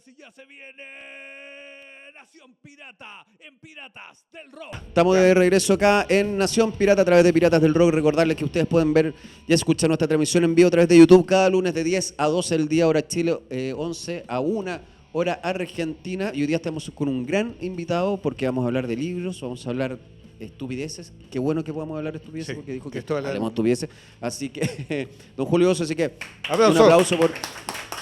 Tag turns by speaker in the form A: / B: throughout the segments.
A: y ya se viene Nación Pirata en Piratas del Rock.
B: Estamos de regreso acá en Nación Pirata a través de Piratas del Rock. Recordarles que ustedes pueden ver y escuchar nuestra transmisión en vivo a través de YouTube cada lunes de 10 a 12 del día, hora Chile, 11 a 1, hora Argentina. Y hoy día estamos con un gran invitado porque vamos a hablar de libros, vamos a hablar estupideces. Qué bueno que podamos hablar de estupideces, sí, porque dijo que hablemos estupideces. Así que, don Julio Oso, así que un aplauso por...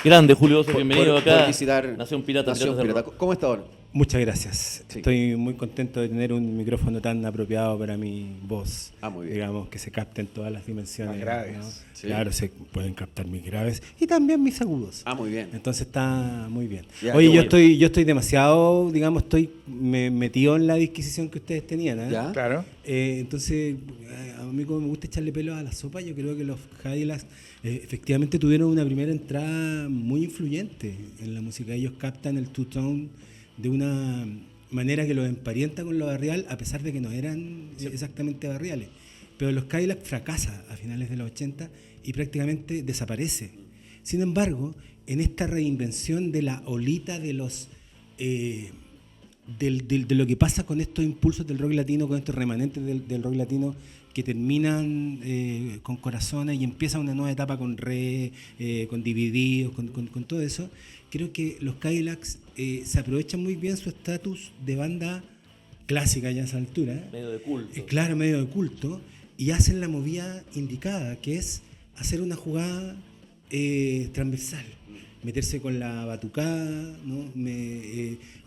C: Grande, Julio Oso, bienvenido acá.
B: Por visitar
C: Nación Pirata.
B: Nación Pirata. ¿Cómo está ahora?
D: Muchas gracias.
B: Sí.
D: Estoy muy contento de tener un micrófono tan apropiado para mi voz.
B: Muy bien.
D: Digamos, que se capten todas las dimensiones.
E: Más graves.
D: ¿no?
B: Sí.
D: Claro, se pueden captar mis graves y también mis agudos.
B: Muy bien.
D: Entonces está muy bien.
B: Ya,
D: oye,
B: yo
D: estoy demasiado, digamos, me metido en la disquisición que ustedes tenían. ¿eh?
B: ¿Ya?
E: Claro.
D: Entonces, a mí como me gusta echarle pelo a la sopa, yo creo que los Cadillacs efectivamente tuvieron una primera entrada muy influyente en la música. Ellos captan el two-tone de una manera que los emparenta con lo barrial, a pesar de que no eran exactamente barriales. Pero los Cadillacs fracasa a finales de los 80 y prácticamente desaparece. Sin embargo, en esta reinvención de la olita de los... de lo que pasa con estos impulsos del rock latino, con estos remanentes del rock latino que terminan con Corazones y empieza una nueva etapa con con Divididos, con todo eso. Creo que los Cadillacs se aprovechan muy bien su estatus de banda clásica ya a esa altura.
C: Medio de culto.
D: Claro, medio de culto. Y hacen la movida indicada, que es hacer una jugada transversal. Meterse con la batucada, ¿no?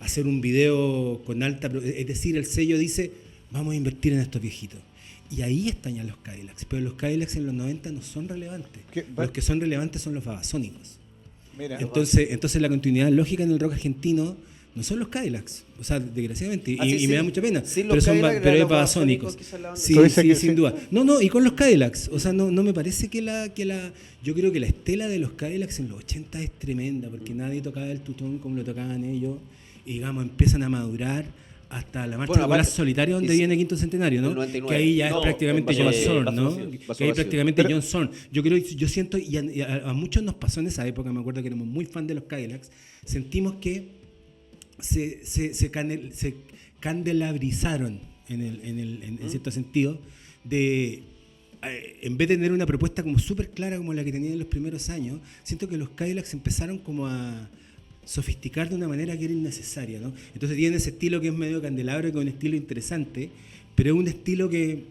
D: Hacer un video con alta... Es decir, el sello dice, vamos a invertir en estos viejitos. Y ahí están ya los Cadillacs. Pero los Cadillacs en los 90 no son relevantes. Los que son relevantes son los babasónicos.
E: Mira.
D: Entonces la continuidad lógica en el rock argentino no son los Cadillacs. O sea, desgraciadamente. Y me da mucha pena.
B: Sí,
D: pero es babasónicos. Sí, sin duda. No, y con los Cadillacs. O sea, no me parece que yo creo que la estela de los Cadillacs en los 80 es tremenda, porque nadie tocaba el tutón como lo tocaban ellos. Y digamos, empiezan a madurar hasta la marcha popular solitaria, donde viene Quinto Centenario, ¿no?
B: 99.
D: Que ahí ya es prácticamente John Zorn, ¿no? Que ahí prácticamente John Zorn. Yo siento, y a muchos nos pasó en esa época, me acuerdo que éramos muy fan de los Cadillacs, sentimos que se candelabrizaron en cierto sentido, en vez de tener una propuesta como súper clara como la que tenían en los primeros años, siento que los Cadillacs empezaron como a sofisticar de una manera que era innecesaria, ¿no? Entonces tienen ese estilo que es medio candelabro, que es un estilo interesante, pero es un estilo que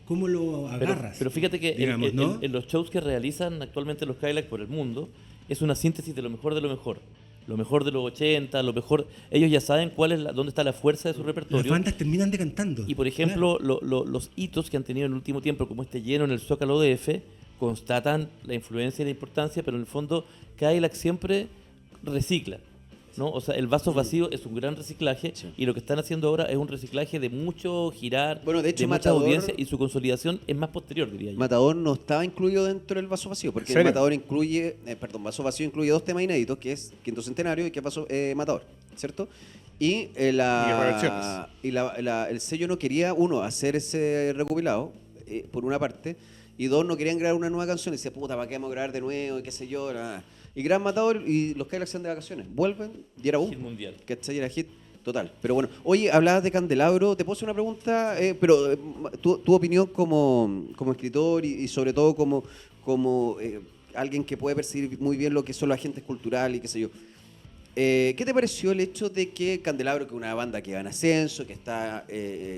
D: ¿cómo lo agarras?
C: Pero fíjate que
D: digamos, ¿no?
C: en los shows que realizan actualmente los Cadillacs por el mundo, es una síntesis de lo mejor de lo mejor. Lo mejor de los 80, lo mejor... Ellos ya saben dónde está la fuerza de su repertorio.
D: Las bandas terminan decantando.
C: Y por ejemplo, los hitos que han tenido en el último tiempo, como este lleno en el Zócalo DF, constatan la influencia y la importancia, pero en el fondo Cadillac siempre recicla, ¿no? O sea, el vaso vacío es un gran reciclaje, y lo que están haciendo ahora es un reciclaje de mucho girar,
B: de hecho,
C: mucha audiencia, y su consolidación es más posterior, diría yo.
B: Matador no estaba incluido dentro del Vaso Vacío, porque el Matador Vaso Vacío incluye 2 temas inéditos, que es Quinto Centenario y que es Matador, ¿cierto? Y el sello no quería, uno, hacer ese recopilado, por una parte, y dos, no querían grabar una nueva canción, y decía, puta, ¿para qué vamos a grabar de nuevo? Y qué sé yo, nada. Y Gran Matador y los Cadillacs se van de vacaciones, vuelven y era boom.
C: Hit mundial.
B: ¿Cachai? Era hit total. Pero bueno, oye, hablabas de Candelabro, te puedo hacer una pregunta, pero tu opinión como escritor y sobre todo como alguien que puede percibir muy bien lo que son los agentes culturales y qué sé yo. ¿Qué te pareció el hecho de que Candelabro, que es una banda que va en ascenso, que está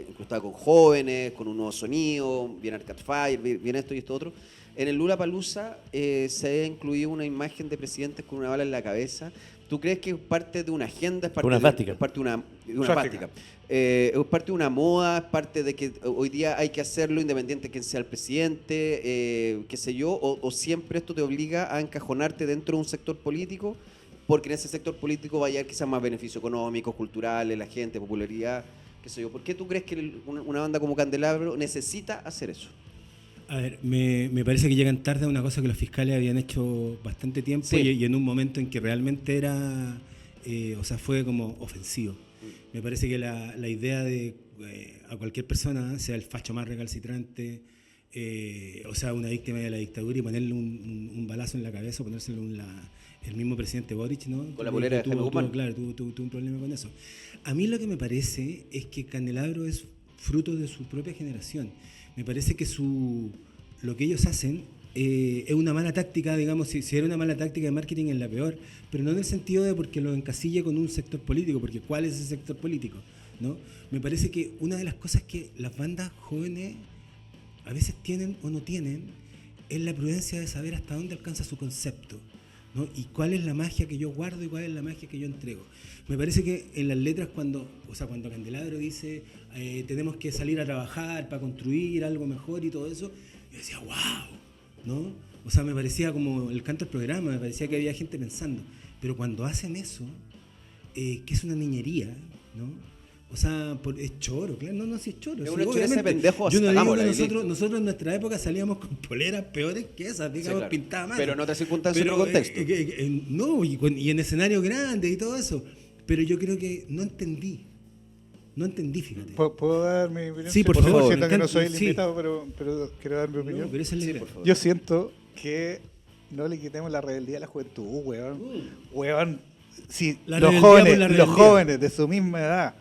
B: incrustada con jóvenes, con un nuevo sonido, viene Arcade Fire, viene esto y esto otro, en el Lollapalooza se ha incluido una imagen de presidentes con una bala en la cabeza? ¿Tú crees que es parte de una agenda? ¿Es parte
C: una
B: de una plástica? ¿Es parte de una moda? ¿Es parte de que hoy día hay que hacerlo independiente de quién sea el presidente? ¿Qué sé yo? ¿O siempre esto te obliga a encajonarte dentro de un sector político? Porque en ese sector político va a haber quizás más beneficios económicos, culturales, la gente, popularidad, qué sé yo. ¿Por qué tú crees que una banda como Candelabro necesita hacer eso?
D: A ver, me parece que llegan tarde a una cosa que los fiscales habían hecho bastante tiempo, y en un momento en que realmente era, fue como ofensivo. Me parece que la idea de a cualquier persona, sea el facho más recalcitrante, o sea, una víctima de la dictadura y ponerle un balazo en la cabeza, ponérselo el mismo presidente Boric, ¿no?
B: Con la polera de Jaime Guzmán.
D: Claro, tuvo un problema con eso. A mí lo que me parece es que Candelabro es fruto de su propia generación. Me parece que lo que ellos hacen es una mala táctica, digamos, si era una mala táctica de marketing es la peor, pero no en el sentido de porque lo encasille con un sector político, porque ¿cuál es ese sector político? ¿No? Me parece que una de las cosas que las bandas jóvenes a veces tienen o no tienen es la prudencia de saber hasta dónde alcanza su concepto, ¿no? Y cuál es la magia que yo guardo y cuál es la magia que yo entrego. Me parece que en las letras cuando Candelabro dice tenemos que salir a trabajar para construir algo mejor y todo eso, yo decía, wow, ¿no? O sea, me parecía como el canto del programa, me parecía que había gente pensando. Pero cuando hacen eso, que es una niñería, ¿no? O sea, es choro, claro, no, si es choro.
B: Es
D: Sí,
B: una choreza de
D: obviamente.
B: pendejos,
D: Yo no digo que
B: hagámosla,
D: nosotros en nuestra época salíamos con poleras peores que esas, digamos,
B: Sí, claro.
D: pintadas mal.
B: Pero en otras circunstancias, en otro contexto.
D: No, y en escenarios grandes y todo eso. Pero yo creo que no entendí, fíjate.
E: ¿Puedo dar mi opinión?
D: Sí, por favor.
E: Siento que no
D: Me
E: soy el
D: encanta, sí.
E: invitado, pero quiero dar mi opinión.
D: No, pero esa es la idea.
B: por favor.
E: Yo siento que no le quitemos la rebeldía a la juventud, weón. Weón, si
D: La
E: los
D: rebeldía por la
E: jóvenes
D: rebeldía.
E: de su misma edad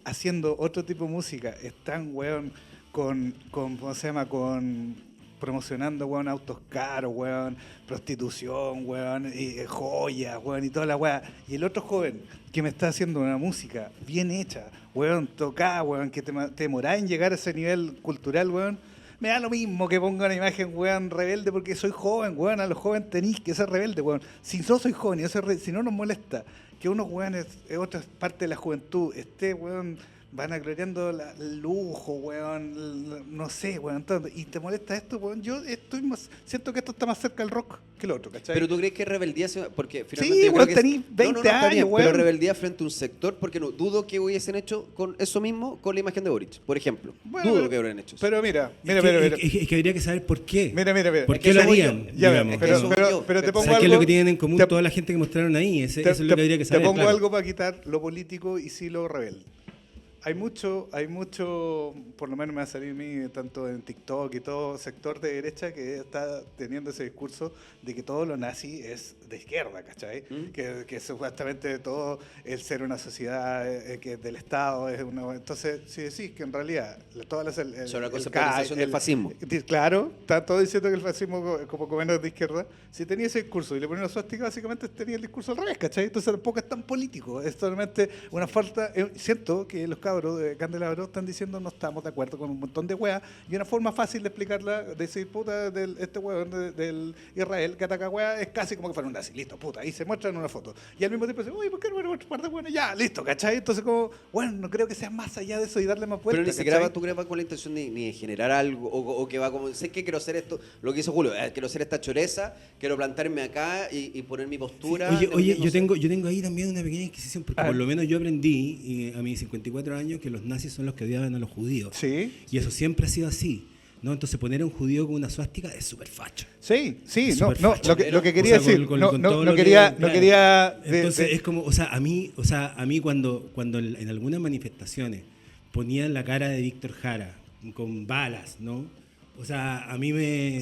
E: haciendo otro tipo de música están, weón, con ¿cómo se llama? Con promocionando, weón, autos caros, weón, prostitución, weón, y joyas, weón, y toda la weá. Y el otro joven que me está haciendo una música bien hecha, weón, tocada, weón, que te demorás en llegar a ese nivel cultural, weón. Me da lo mismo que ponga una imagen, weón, rebelde porque soy joven, weón. A los jóvenes tenéis que ser rebelde, weón. Si yo soy joven y si no nos molesta que unos weones, otra parte de la juventud, esté, weón, van gloriando el lujo, weón, no sé, weón. Y te molesta esto, weón. Yo siento que esto está más cerca del rock que el otro, ¿cachai?
B: Pero tú crees que rebeldía porque finalmente
E: Sí,
B: yo creo
E: weón,
B: que
E: tenís 20
B: está bien,
E: años, weón.
B: pero rebeldía frente a un sector, porque no dudo que hubiesen hecho con eso mismo con la imagen de Boric, por ejemplo.
E: Bueno,
B: Dudo que hubieran hecho eso.
E: Pero mira.
D: Es que habría que saber por qué.
E: Mira.
D: ¿Por
B: Es
D: qué
B: que
D: lo
B: eso voy
D: harían?
B: yo.
E: Ya,
D: digamos?
B: Es que eso voy yo.
E: pero te
B: ¿Sabes
E: pongo
D: ¿Sabes
E: algo.
D: qué es lo que tienen en común
E: te-
D: toda la gente que mostraron ahí? Eso es lo que habría que
E: Te
D: saber.
E: pongo
D: claro.
E: algo para quitar lo político y sí lo rebelde. Hay mucho, por lo menos me va a salir a mí, tanto en TikTok y todo sector de derecha que está teniendo ese discurso de que todo lo nazi es de izquierda, ¿cachai? Que supuestamente todo el ser una sociedad que del Estado es una... Entonces, si decís que en realidad todas las...
B: Sobre la conceptualización del fascismo.
E: Claro, está todo diciendo que el fascismo como gobierno es de izquierda. Si tenía ese discurso y le ponía una suástica, básicamente tenía el discurso al revés, ¿cachai? Entonces tampoco es tan político, es solamente una falta... siento que los cabros de Candelabro están diciendo no estamos de acuerdo con un montón de weas y una forma fácil de explicarla, de decir, puta, este weón del Israel que ataca weas es casi como que fuera un nazi, listo, puta, y se muestra en una foto. Y al mismo tiempo dice, uy, ¿por qué no me par de weones? Ya, listo, ¿cachai? Entonces como, bueno, no creo que sea más allá de eso y darle más vuelta.
B: Pero ni siquiera tú crees va con la intención ni de generar algo, o que va como, sé que quiero hacer esto, lo que hizo Julio, quiero hacer esta choreza, quiero plantarme acá y poner mi postura.
D: Oye,
B: no
D: yo
B: sé.
D: tengo ahí también una pequeña inquisición, porque por lo menos yo aprendí a mis 54 años que los nazis son los que odiaban a los judíos.
E: Sí.
D: Y eso siempre ha sido así, ¿no? Entonces poner a un judío con una suástica es súper facho.
E: Sí,
D: Es
E: no,
D: súper
E: no,
D: facho.
E: lo que quería
D: O sea,
E: decir,
D: con
E: no
D: todo lo que-
E: quería, no
D: claro.
E: quería...
D: Entonces es como, a mí cuando en algunas manifestaciones ponían la cara de Víctor Jara con balas, ¿no? O sea, a mí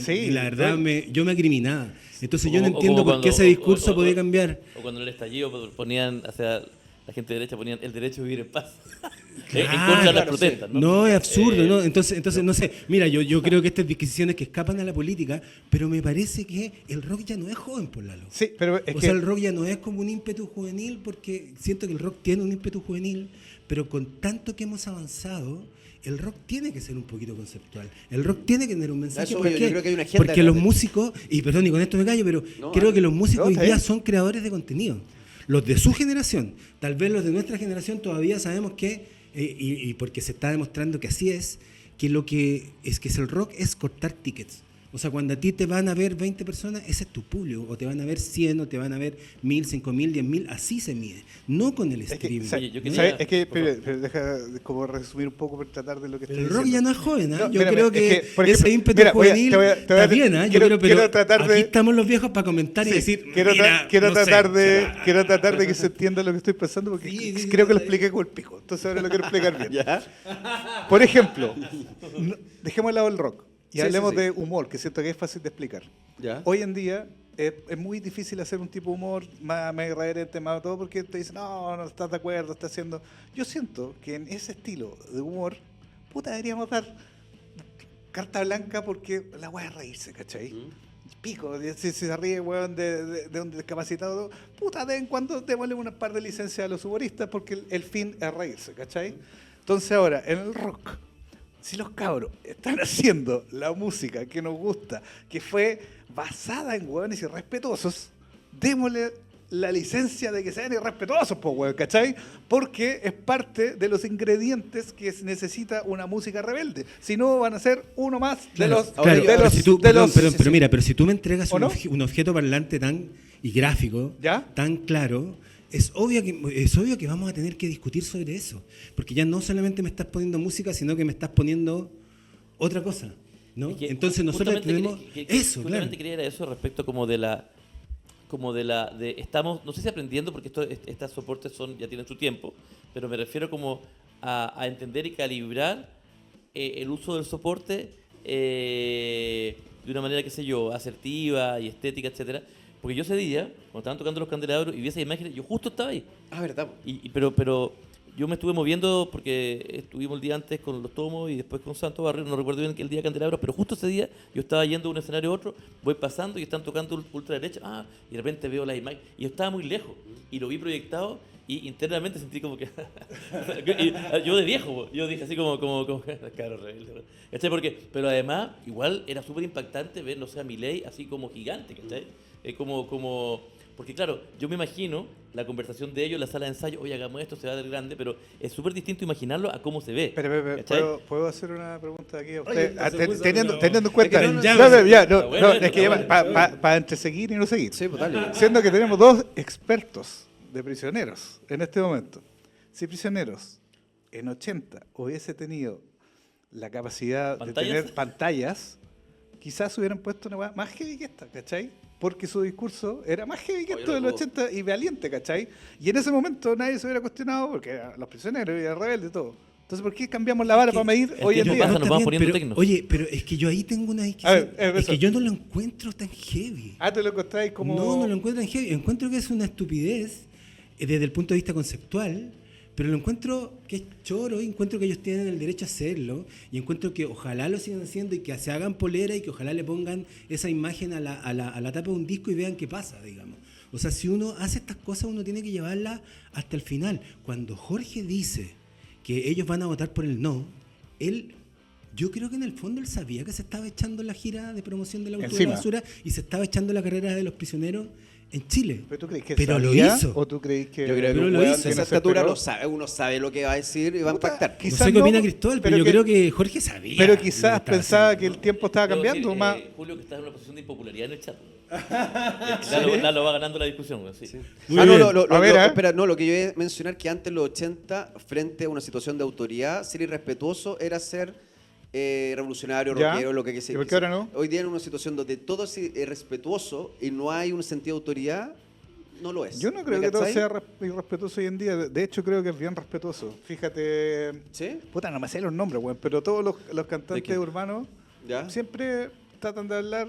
E: Sí,
D: y la verdad, yo me acriminaba. Entonces yo no
C: O
D: entiendo
C: como
D: por qué
C: cuando-
D: ese discurso
C: o-
D: podía cambiar.
C: O cuando en el estallido ponían, o sea, la gente de derecha ponían el derecho a vivir en paz. En contra de las
B: claro,
C: protestas, ¿no?
D: No, es absurdo, ¿no? Entonces no sé. Mira, yo creo que estas disquisiciones que escapan a la política, pero me parece que el rock ya no es joven, por la luz.
E: Sí, pero es
D: O sea, el rock ya no es como un ímpetu juvenil, porque siento que el rock tiene un ímpetu juvenil, pero con tanto que hemos avanzado, el rock tiene que ser un poquito conceptual. El rock tiene que tener un mensaje.
B: Eso
D: ¿Por
B: yo
D: qué?
B: creo que hay una agenda
D: Porque
B: detrás
D: los
B: de
D: músicos, y perdón, y con esto me callo, pero
B: No,
D: creo que los músicos
E: no,
D: hoy
E: está
D: día
E: bien.
D: son creadores de contenido. Los de su generación, tal vez los de nuestra generación todavía sabemos que, y porque se está demostrando que así es, que el rock es cortar tickets. O sea, cuando a ti te van a ver 20 personas, ese es tu público. O te van a ver 100, o te van a ver 1000, 5000, 10.000. Así se mide. No con el
E: Es que,
D: streaming.
C: Oye, yo quería-
E: ¿sabes? Es que,
C: por favor.
E: pero deja como resumir un poco por tratar de lo que
D: Pero
E: estoy
D: el rock
E: diciendo.
D: ya no es joven, ¿ah?
E: No,
D: Yo
E: mírame,
D: creo que,
E: es que, por ejemplo,
D: ese ímpetu
E: mira,
D: juvenil
E: te voy a-
D: está bien, ¿ah?
E: quiero tratar de-
D: aquí estamos los viejos para comentar y
E: Sí,
D: decir,
E: quiero
D: mira,
E: quiero
D: no sé.
E: tratar de que se entienda lo que estoy pensando porque
D: Sí,
E: creo que lo
D: sí.
E: expliqué con el pico. Entonces ahora lo quiero explicar bien.
B: ¿Ya?
E: Por ejemplo, dejemos al lado el rock. Y
B: Sí,
E: hablemos
B: sí, sí.
E: de humor, que siento que es fácil de explicar.
B: ¿Ya?
E: Hoy en día es muy difícil hacer un tipo de humor más irreverente, más todo, porque te dicen, no estás de acuerdo, estás haciendo... Yo siento que en ese estilo de humor, puta, deberíamos dar carta blanca porque la weá es reírse, ¿cachai? Pico, si se ríe, weón, de un discapacitado, puta, de vez en cuando démosle una par de licencias a los humoristas porque el fin es reírse, ¿cachai? Entonces ahora, en el rock, si los cabros están haciendo la música que nos gusta, que fue basada en hueones irrespetuosos, démosle la licencia de que sean irrespetuosos, pues, weón, ¿cachai? Porque es parte de los ingredientes que necesita una música rebelde. Si no, van a ser uno más de
D: Claro,
E: los...
D: claro,
E: de
D: pero
E: los-
D: si tú-
E: de
D: perdón,
E: los-
D: perdón,
E: sí,
D: pero
E: sí.
D: mira, pero si tú me entregas
E: ¿O
D: un,
E: no?
D: un objeto parlante tan y gráfico,
E: ¿Ya?
D: tan claro, es obvio que vamos a tener que discutir sobre eso, porque ya no solamente me estás poniendo música, sino que me estás poniendo otra cosa, ¿no?
C: Es que
D: Entonces nosotros
C: justamente
D: tenemos eso, claro.
C: justamente quería era eso respecto estamos, no sé si aprendiendo, porque estos soportes ya tienen su tiempo, pero me refiero como a entender y calibrar el uso del soporte de una manera, qué sé yo, asertiva y estética, etcétera. Porque yo ese día, cuando estaban tocando los candelabros y vi esas imágenes, yo justo estaba ahí.
B: Ah, verdad.
C: Pero yo me estuve moviendo porque estuvimos el día antes con los tomos y después con Santo Barrio, no recuerdo bien el día de Candelabros, pero justo ese día yo estaba yendo de un escenario a otro, voy pasando y están tocando ultraderecha, y de repente veo las imágenes, y yo estaba muy lejos, y lo vi proyectado, y internamente sentí como que... yo de viejo, yo dije así como claro, rebelde, ¿cachai? Pero además, igual era súper impactante ver, no sé, a Milei así como gigante, ¿cachai? Porque claro, yo me imagino la conversación de ellos en la sala de ensayo, oye, hagamos esto, se va a ver grande, pero es súper distinto imaginarlo a cómo se ve.
E: Pero,
C: ¿cachai?
E: ¿puedo hacer una pregunta aquí a
D: Oye,
E: usted?
D: entonces, pues,
E: Teniendo
D: no.
E: en cuenta...
D: Es que no,
E: Es que
C: bueno.
E: para entre seguir y no seguir.
B: Sí, pues dale.
E: Siendo que tenemos dos expertos de Prisioneros en este momento. Si Prisioneros en 80 hubiese tenido la capacidad de
C: ¿Pantallas?
E: tener pantallas, quizás hubieran puesto una weá más heavy que esta, ¿cachai? Porque su discurso era más heavy que
B: Oye,
E: esto del
B: loco.
E: 80 y valiente, ¿cachai? Y en ese momento nadie se hubiera cuestionado porque eran los prisioneros y el rebelde y todo. Entonces, ¿por qué cambiamos la vara
D: que-
E: para medir
C: es
E: hoy
C: que
E: en
C: no
E: día?
C: pasa, nos
D: está
C: vamos
D: bien,
C: poniendo
D: pero,
C: tecnos.
D: oye, pero es que yo ahí tengo una
E: A
D: discusión.
E: ver,
D: Es
E: eso.
D: que yo no lo encuentro tan heavy.
E: Ah, ¿te lo encontráis como...?
D: No lo encuentro tan heavy. Encuentro que es una estupidez desde el punto de vista conceptual, pero lo encuentro que es choro y encuentro que ellos tienen el derecho a hacerlo y encuentro que ojalá lo sigan haciendo y que se hagan polera y que ojalá le pongan esa imagen a la tapa de un disco y vean qué pasa, digamos. O sea, si uno hace estas cosas, uno tiene que llevarlas hasta el final. Cuando Jorge dice que ellos van a votar por el no, yo creo que en el fondo él sabía que se estaba echando la gira de promoción del auto de
E: Encima.
D: la basura y se estaba echando la carrera de los prisioneros en Chile.
E: ¿Pero tú crees que
D: Pero lo
E: sabía,
D: hizo.
E: ¿O tú crees que...?
B: Yo creo que
D: Pero
B: un
D: lo
B: weón
D: hizo.
B: de esa
E: ¿No se
B: estatura
E: esperó?
B: lo sabe, uno sabe lo que va a decir y va a
E: Puta,
B: impactar.
D: No
E: quizás
D: sé qué opina
E: no,
D: Cristóbal,
E: pero
D: pero yo
E: que-
D: creo que Jorge sabía.
E: Pero
D: lo que
E: quizás
D: estaba
E: pensaba
D: haciendo.
E: que el tiempo estaba
C: Debo
E: cambiando
C: decir,
E: más...
C: Julio, que estás en una posición de impopularidad en el chat. Lalo va ganando la discusión, güey, sí.
D: Muy
B: Ah, no,
D: bien.
E: A ver,
B: espera, no, lo que yo iba a mencionar que antes en los 80, frente a una situación de autoridad, ser irrespetuoso era ser revolucionario,
E: Ya.
B: rockero, lo que sea.
E: ¿Y por qué ahora no?
B: Hoy día en una situación donde todo es irrespetuoso y no hay un sentido de autoridad, no lo es.
E: Yo no creo
B: ¿Me
E: que todo
B: cachai?
E: sea irrespetuoso hoy en día. De hecho, creo que es bien respetuoso. Fíjate...
B: ¿Sí?
E: Puta, no me sé los nombres, weón, pero todos los
B: ¿De
E: cantantes
B: qué?
E: urbanos
B: ¿Ya?
E: siempre tratan de hablar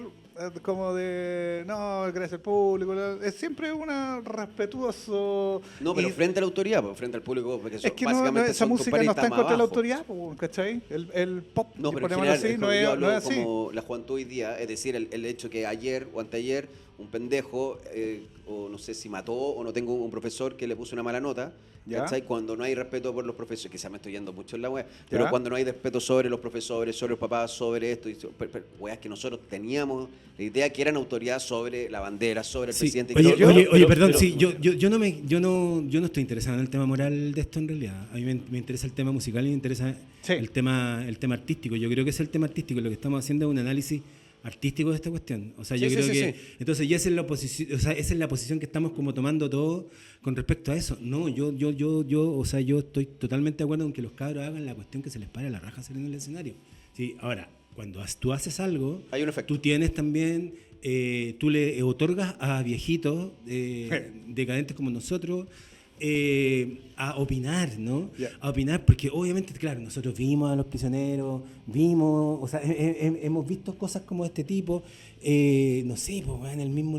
E: como de... No, gracias al público. Es siempre una respetuoso...
B: No, pero
E: y-
B: frente a la autoridad, pues, frente al público, porque
E: Es que no,
B: básicamente
E: esa
B: son
E: música no
B: compañeros
E: está en
B: más
E: contra de la
B: abajo.
E: autoridad, po, ¿cachai? El pop,
B: No, pero en
E: ponémoslo
B: general,
E: así, no
B: yo
E: es,
B: hablo
E: no es así.
B: como la juventud hoy día, es decir, el hecho que ayer o anteayer un pendejo, o no sé si mató o no tengo un profesor que le puso una mala nota,
E: Ya.
B: ¿cachai? Cuando no hay respeto por los profesores, quizás me estoy yendo mucho en la wea, pero
E: Ya.
B: cuando no hay respeto sobre los profesores, sobre los papás, sobre esto, weas que nosotros teníamos la idea que eran autoridad sobre la bandera, sobre el
D: Sí.
B: presidente.
D: Oye,
B: y todo.
D: oye, perdón,
C: pero-
D: sí, yo no estoy interesado en el tema moral de esto en realidad. A mí me interesa el tema musical y me interesa
E: Sí.
D: el tema artístico. Yo creo que es el tema artístico. Lo que estamos haciendo es un análisis artístico de esta cuestión. O sea,
B: Sí,
D: yo
B: sí,
D: creo
B: sí,
D: que
B: sí.
D: entonces ya esa es la posición, o sea, esa es la posición que estamos como tomando todos con respecto a eso. No, o sea, yo estoy totalmente de acuerdo con que los cabros hagan la cuestión que se les pare a la raja hacer en el escenario. Sí, ahora, cuando tú haces algo,
B: Hay un efecto.
D: tú tienes también, tú le otorgas a viejitos decadentes como nosotros a opinar, ¿no?
E: Ya.
D: A opinar, porque obviamente, claro, nosotros vimos a los prisioneros, o sea, hemos visto cosas como este tipo, no sé, pues, weón, el mismo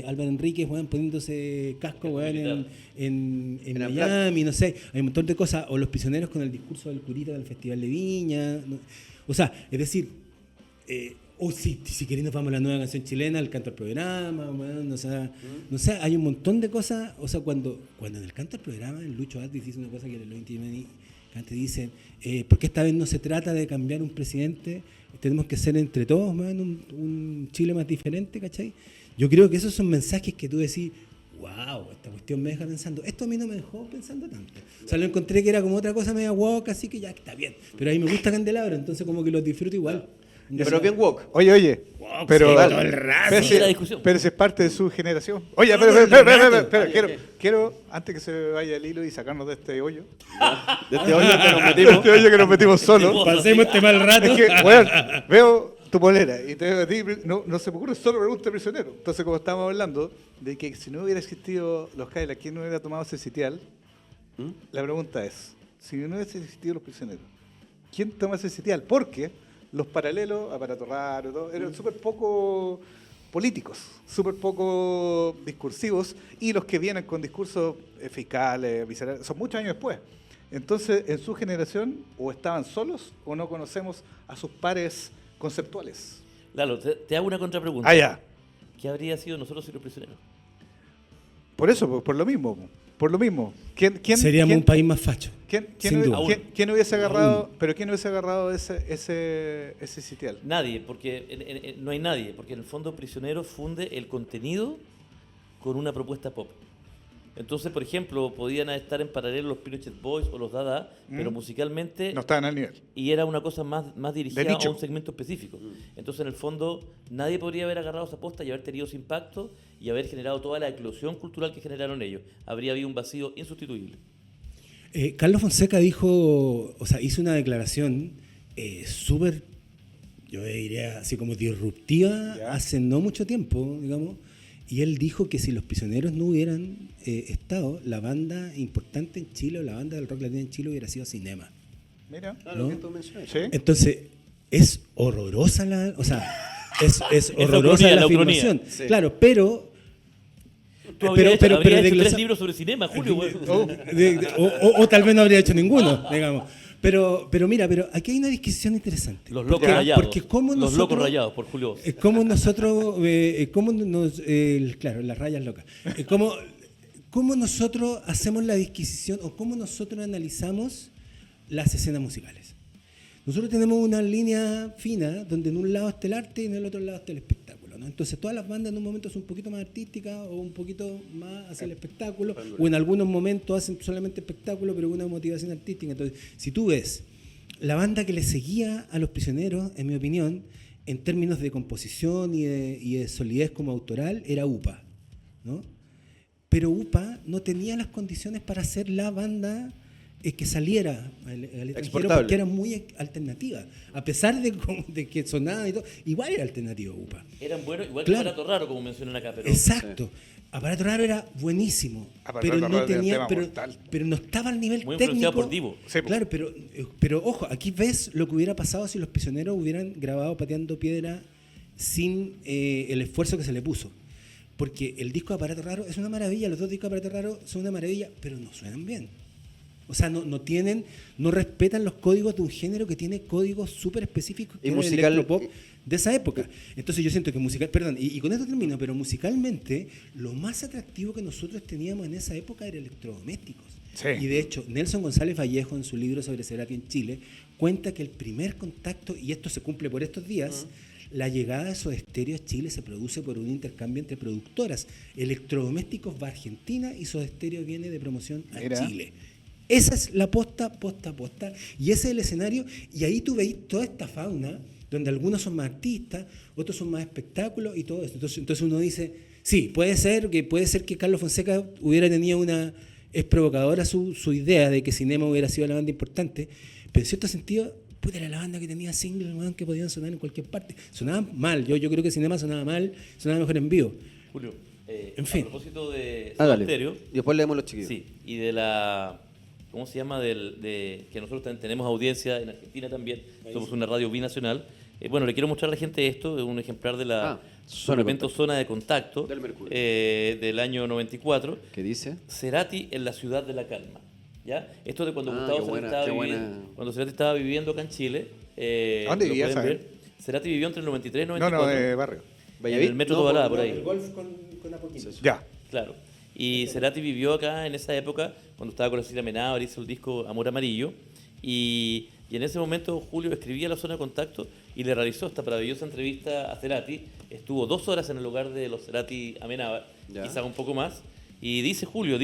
D: Álvaro Enríquez, weón, poniéndose casco, weón, en Miami, no sé, hay un montón de cosas, o los prisioneros con el discurso del curita del Festival de Viña, ¿no? O sea, es decir, o si querés nos vamos a la nueva canción chilena, el canto al programa, weón, o sea, no sé, hay un montón de cosas, o sea, cuando en el canto al programa, el Lucho Artis dice una cosa que los intimani antes dicen, porque esta vez no se trata de cambiar un presidente, tenemos que ser entre todos, man, un Chile más diferente, ¿cachai? Yo creo que esos son mensajes que tú decís, wow, esta cuestión me deja pensando. Esto a mí no me dejó pensando tanto. O sea, lo encontré que era como otra cosa media woke, así que ya está bien. Pero a mí me gusta Candelabro, entonces como que los disfruto igual.
B: Pero bien woke.
E: Oye, pero,
D: sí, todo el rato.
E: pero,
C: Sigue la discusión.
E: pero si es parte de su generación. Oye,
D: No,
E: pero,
D: todo el rato.
E: quiero, antes que se me vaya el hilo y sacarnos de este hoyo,
B: De este hoyo que nos
E: de
B: metimos.
E: este hoyo que nos metimos solos.
D: Pasemos este mal rato.
E: Es que, weón, veo tu polera y te veo a ti, no se me ocurre solo pregunta prisionero. Entonces, como estábamos hablando de que si no hubiera existido los Cadillacs, ¿quién no hubiera tomado ese sitial? La pregunta es, si no hubiese existido los prisioneros, ¿quién toma ese sitial? Porque los paralelos, aparato raro, todo, eran súper poco políticos, súper poco discursivos, y los que vienen con discursos fiscales, viscerales, son muchos años después. Entonces, en su generación, o estaban solos, o no conocemos a sus pares conceptuales.
C: Lalo, te hago una contrapregunta.
E: Ah, ya.
C: ¿Qué habría sido nosotros sin los prisioneros?
E: Por eso, por lo mismo. Por lo mismo.
D: Seríamos un país más facho. Sin duda.
E: ¿Quién hubiese agarrado, pero quién hubiese agarrado ese sitial?
C: Nadie, porque no hay nadie, porque en el fondo Prisionero funde el contenido con una propuesta pop. Entonces, por ejemplo, podían estar en paralelo los Pinochet Boys o los Dada, pero musicalmente
E: No estaban al nivel.
C: y era una cosa más dirigida
E: De nicho.
C: a un segmento específico. Entonces, en el fondo, nadie podría haber agarrado esa posta y haber tenido ese impacto y haber generado toda la eclosión cultural que generaron ellos. Habría habido un vacío insustituible.
D: Carlos Fonseca dijo, o sea, hizo una declaración súper, yo diría así como disruptiva,
E: Ya.
D: hace no mucho tiempo, digamos, y él dijo que si los prisioneros no hubieran estado, la banda importante en Chile o la banda del rock latino en Chile hubiera sido Cinema.
E: Mira.
B: Claro,
D: ¿no?
B: que tú mencionas.
E: Sí.
D: Entonces, es horrorosa es horrorosa
C: la
D: la
C: ucronía.
D: afirmación.
B: Sí.
D: Claro, pero
C: Tú habrías hecho
D: de
C: tres
D: glosa-
C: libros sobre cinema, Julio. güey.
D: o tal vez no habría hecho ninguno, digamos. Pero mira, aquí hay una discusión interesante.
C: Los locos
D: Porque-
C: rayados.
D: Porque cómo
C: Los
D: nosotros,
C: locos rayados, por Julio Bosch.
D: cómo nosotros, claro, las rayas locas. Cómo nosotros hacemos la disquisición o cómo nosotros analizamos las escenas musicales. Nosotros tenemos una línea fina donde en un lado está el arte y en el otro lado está el espectáculo, ¿no? Entonces todas las bandas en un momento son un poquito más artísticas o un poquito más hacia el espectáculo, o en algunos momentos hacen solamente espectáculo pero con una motivación artística. Entonces, si tú ves la banda que le seguía a Los Prisioneros, en mi opinión, en términos de composición y de solidez como autoral, era UPA, ¿no? Pero UPA no tenía las condiciones para ser la banda que saliera al extranjero
B: Exportable.
D: porque era muy alternativa. A pesar de que sonaba y todo, igual era alternativa UPA.
C: Eran buenos, igual
D: Claro.
C: que Aparato Raro, como mencionan acá. Pero
D: Exacto. Aparato Raro era buenísimo,
E: Aparato
D: pero
E: Raro
D: no
E: era un
D: tenía,
E: tema mortal.
D: pero no estaba al nivel
C: muy influenciado
D: técnico.
C: por Divo.
E: Sí, po.
D: Claro, pero ojo, aquí ves lo que hubiera pasado si los prisioneros hubieran grabado Pateando Piedra sin el esfuerzo que se le puso. Porque el disco de Aparato Raro es una maravilla, los dos discos de Aparato Raro son una maravilla, pero no suenan bien. O sea, no respetan los códigos de un género que tiene códigos súper específicos que
B: Y
D: era el
B: musical-
D: electropop de esa época. Entonces yo siento que y con esto termino, pero musicalmente lo más atractivo que nosotros teníamos en esa época era electrodomésticos.
E: Sí.
D: Y de hecho, Nelson González Vallejo en su libro sobre Cerati en Chile cuenta que el primer contacto, y esto se cumple por estos días, la llegada de Soda Stereo a Chile se produce por un intercambio entre productoras. Electrodomésticos va a Argentina y Soda Stereo viene de promoción a
E: Mira.
D: Chile. Esa es la posta, y ese es el escenario, y ahí tú veis toda esta fauna, donde algunos son más artistas, otros son más espectáculos y todo eso. Entonces uno dice, sí, puede ser que Carlos Fonseca hubiera tenido es provocadora su idea de que Cinema hubiera sido la banda importante, pero en cierto sentido, puta, era la banda que tenía singles, weón, que podían sonar en cualquier parte. Sonaban mal, yo creo que Cinema sonaba mal, sonaba mejor en vivo.
C: Julio,
D: En fin.
C: A propósito de
B: Ah,
C: Soda
B: dale.
C: Stereo,
B: Y después leemos los chiquillos.
C: sí, y de la, ¿cómo se llama? Que nosotros también tenemos audiencia en Argentina también, somos una radio binacional. Bueno, le quiero mostrar a la gente esto, es un ejemplar de la suplemento Zona de Contacto
B: Del Mercurio.
C: del año 94,
B: ¿Qué dice?
C: Cerati en la ciudad de la calma. ¿Ya? Esto de cuando Gustavo
B: qué
C: Cerati
B: buena,
C: estaba
B: qué
C: viviendo,
B: buena.
C: cuando Cerati estaba viviendo acá en Chile.
E: ¿Dónde
C: lo
E: vivía,
C: pueden
E: saben?
C: ver. Cerati vivió entre el 93 y el
E: No,
C: 94.
E: barrio.
C: En el metro Tobalá, por ahí.
D: El golf con Apoquindo.
E: Ya.
C: Claro. Y Cerati vivió acá en esa época, cuando estaba con la Cecilia Menábar, hizo el disco Amor Amarillo. Y en ese momento Julio escribía la Zona de Contacto y le realizó esta maravillosa entrevista a Cerati. Estuvo 2 horas en el lugar de los Cerati Amenábar,
B: Ya.
C: quizás un poco más. Y dice Julio,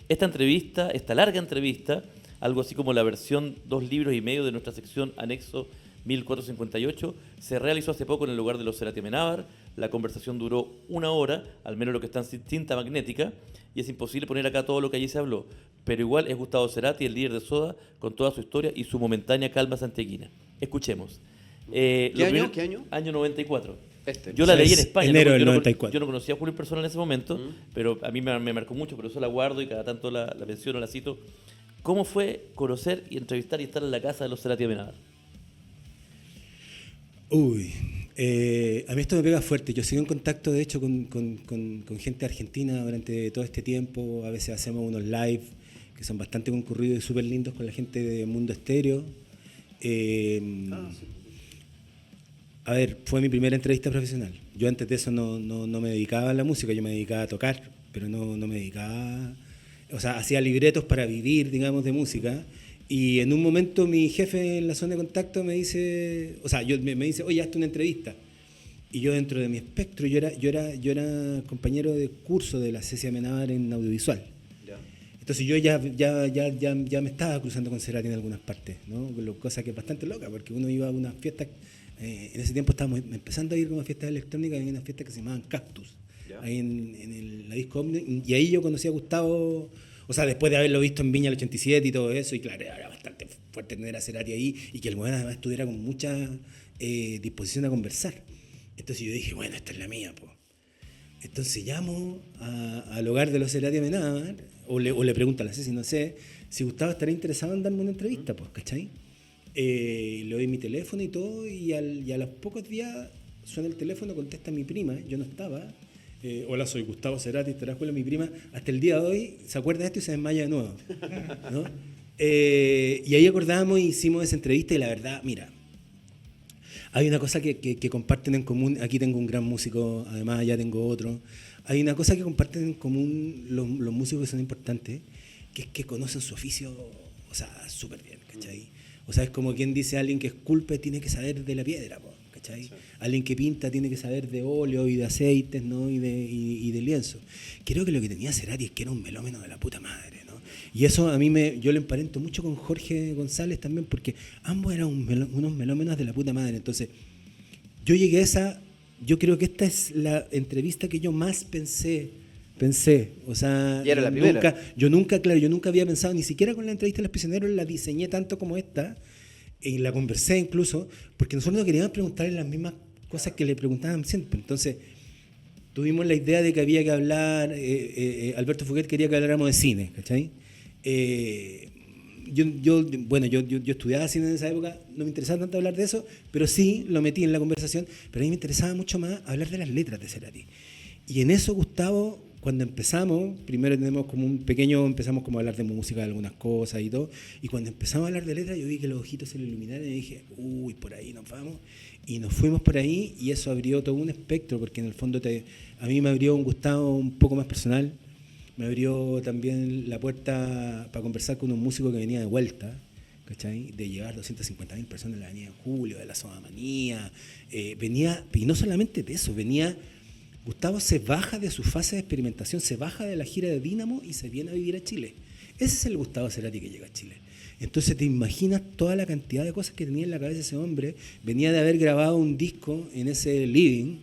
C: esta entrevista, esta larga entrevista, algo así como la versión 2 libros y medio de nuestra sección anexo 1458, se realizó hace poco en el lugar de los Cerati Amenábar. La conversación duró 1 hora, al menos lo que está en cinta magnética, y es imposible poner acá todo lo que allí se habló. Pero igual es Gustavo Cerati, el líder de Soda, con toda su historia y su momentánea calma santiaguina. Escuchemos.
B: ¿Qué año? ¿Qué año?
C: Año 94.
B: Este.
C: Yo la
D: O sea,
C: leí en
D: es
C: España.
D: enero del
C: yo
D: 94.
C: Yo no conocía a Julio en persona en ese momento, pero a mí me marcó mucho, por eso la guardo y cada tanto la menciono, la cito. ¿Cómo fue conocer y entrevistar y estar en la casa de los Cerati Amenábar?
D: Uy, a mí esto me pega fuerte. Yo sigo en contacto, de hecho, con gente argentina durante todo este tiempo. A veces hacemos unos live que son bastante concurridos y súper lindos con la gente de Mundo Estéreo. A ver, fue mi primera entrevista profesional. Yo antes de eso no me dedicaba a la música, yo me dedicaba a tocar, pero no me dedicaba... O sea, hacía libretos para vivir, digamos, de música. Y en un momento mi jefe en la zona de contacto me dice... O sea, me dice, oye, hazte una entrevista. Y yo dentro de mi espectro, yo era compañero de curso de la Cecilia Amenábar en audiovisual. Entonces yo ya me estaba cruzando con Cerati en algunas partes, ¿no? Cosa que es bastante loca, porque uno iba a unas fiestas, en ese tiempo estábamos empezando a ir como a fiestas electrónicas, y unas fiestas que se llamaban Cactus, ahí en la disco Omni, y ahí yo conocí a Gustavo, o sea, después de haberlo visto en Viña el 87 y todo eso, y claro, era bastante fuerte tener a Cerati ahí, y que el weón además estuviera con mucha disposición a conversar. Entonces yo dije, bueno, esta es la mía, pues. Entonces llamo al hogar de los Cerati Amenábar, o le pregunto a la Ceci, no sé, si Gustavo estaría interesado en darme una entrevista, pues, ¿cachai? Le doy mi teléfono y todo, y a los pocos días suena el teléfono, contesta mi prima, yo no estaba. Hola, soy Gustavo Cerati, estará con mi prima. Hasta el día de hoy se acuerda de esto y se desmaya de nuevo, ¿no? Y ahí acordamos y hicimos esa entrevista, y la verdad, mira, hay una cosa que comparten en común. Aquí tengo un gran músico, además allá tengo otro. Hay una cosa que comparten en común los músicos que son importantes, que es que conocen su oficio, o sea, súper bien, ¿cachai? O sea, es como quien dice, alguien que esculpe tiene que saber de la piedra, ¿cachai? Sí. Alguien que pinta tiene que saber de óleo y de aceites, ¿no? y de lienzo. Creo que lo que tenía Cerati es que era un melómeno de la puta madre, ¿no? Y eso a mí yo lo emparento mucho con Jorge González también, porque ambos eran unos melómenos de la puta madre. Entonces, yo llegué a esa... Yo creo que esta es la entrevista que yo más pensé, o sea,
B: y era la primera.
D: Yo nunca había pensado, ni siquiera con la entrevista de los prisioneros la diseñé tanto como esta, y la conversé incluso, porque nosotros no queríamos preguntarle las mismas cosas que le preguntaban siempre. Entonces, tuvimos la idea de que había que hablar, Alberto Fuguet quería que habláramos de cine, ¿cachai? Yo estudiaba cine en esa época, no me interesaba tanto hablar de eso, pero sí lo metí en la conversación. Pero a mí me interesaba mucho más hablar de las letras de Cerati. Y en eso, Gustavo, cuando empezamos, primero empezamos como a hablar de música, de algunas cosas y todo, y cuando empezamos a hablar de letras, yo vi que los ojitos se le iluminaron y dije, uy, por ahí nos vamos. Y nos fuimos por ahí, y eso abrió todo un espectro, porque en el fondo a mí me abrió un Gustavo un poco más personal. Me abrió también la puerta para conversar con un músico que venía de vuelta, ¿cachai? De llevar 250.000 personas en la Avenida en Julio, de la Soda Manía. Venía, y no solamente de eso, Gustavo se baja de su fase de experimentación, se baja de la gira de Dínamo y se viene a vivir a Chile. Ese es el Gustavo Cerati que llega a Chile. Entonces te imaginas toda la cantidad de cosas que tenía en la cabeza ese hombre. Venía de haber grabado un disco en ese living,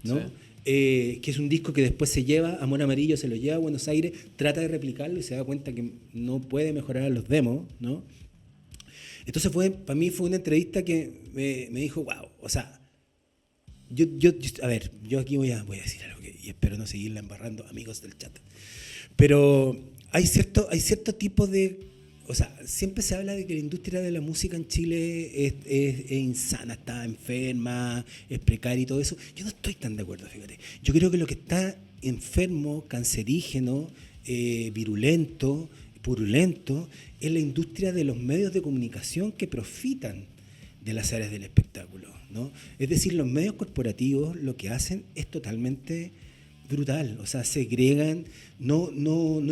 D: ¿no? Sí. Que es un disco que después se lleva, Amor Amarillo se lo lleva a Buenos Aires, trata de replicarlo y se da cuenta que no puede mejorar los demos, ¿no? Entonces para mí fue una entrevista que me dijo, wow, o sea, yo aquí voy a decir algo que y espero no seguirla embarrando, amigos del chat. Pero hay cierto tipo de... O sea, siempre se habla de que la industria de la música en Chile es insana, está enferma, es precaria y todo eso. Yo no estoy tan de acuerdo, fíjate. Yo creo que lo que está enfermo, cancerígeno, virulento, purulento, es la industria de los medios de comunicación que profitan de las áreas del espectáculo, ¿no? Es decir, los medios corporativos lo que hacen es totalmente brutal, o sea, segregan, no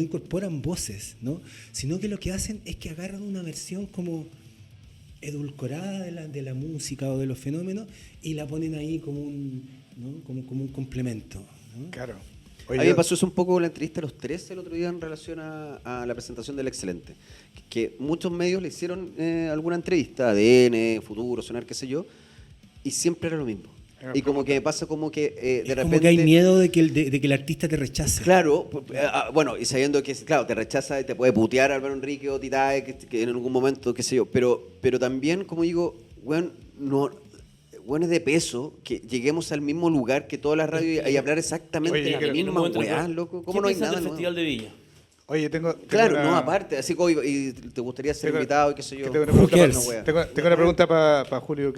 D: incorporan voces, ¿no? Sino que lo que hacen es que agarran una versión como edulcorada de la música o de los fenómenos y la ponen ahí como un complemento, ¿no?
E: Claro.
B: A mí me pasó eso un poco con la entrevista de los 13 el otro día en relación a la presentación del Excelente. Que muchos medios le hicieron alguna entrevista, ADN, Futuro, Sonar, qué sé yo, y siempre era lo mismo. Y como que me pasa como que de repente...
D: Como que hay miedo de que el artista te rechace.
B: Claro, bueno, y sabiendo que, claro, te rechaza y te puede putear Álvaro Enrique o Titae, que en algún momento, qué sé yo, pero también, como digo, bueno, es de peso que lleguemos al mismo lugar que todas las radios y hablar exactamente
E: Oye,
B: la misma weá, loco. ¿Cómo no hay nada
C: del
B: nuevo?
C: Festival de Viña?
E: Oye, tengo
B: Claro,
E: una-
B: no, aparte, así como y te gustaría ser
E: Tengo-
B: invitado y qué sé yo.
E: Tengo una
D: Who
E: pregunta,
D: cares?
B: No, wea.
E: tengo una pregunta para Julio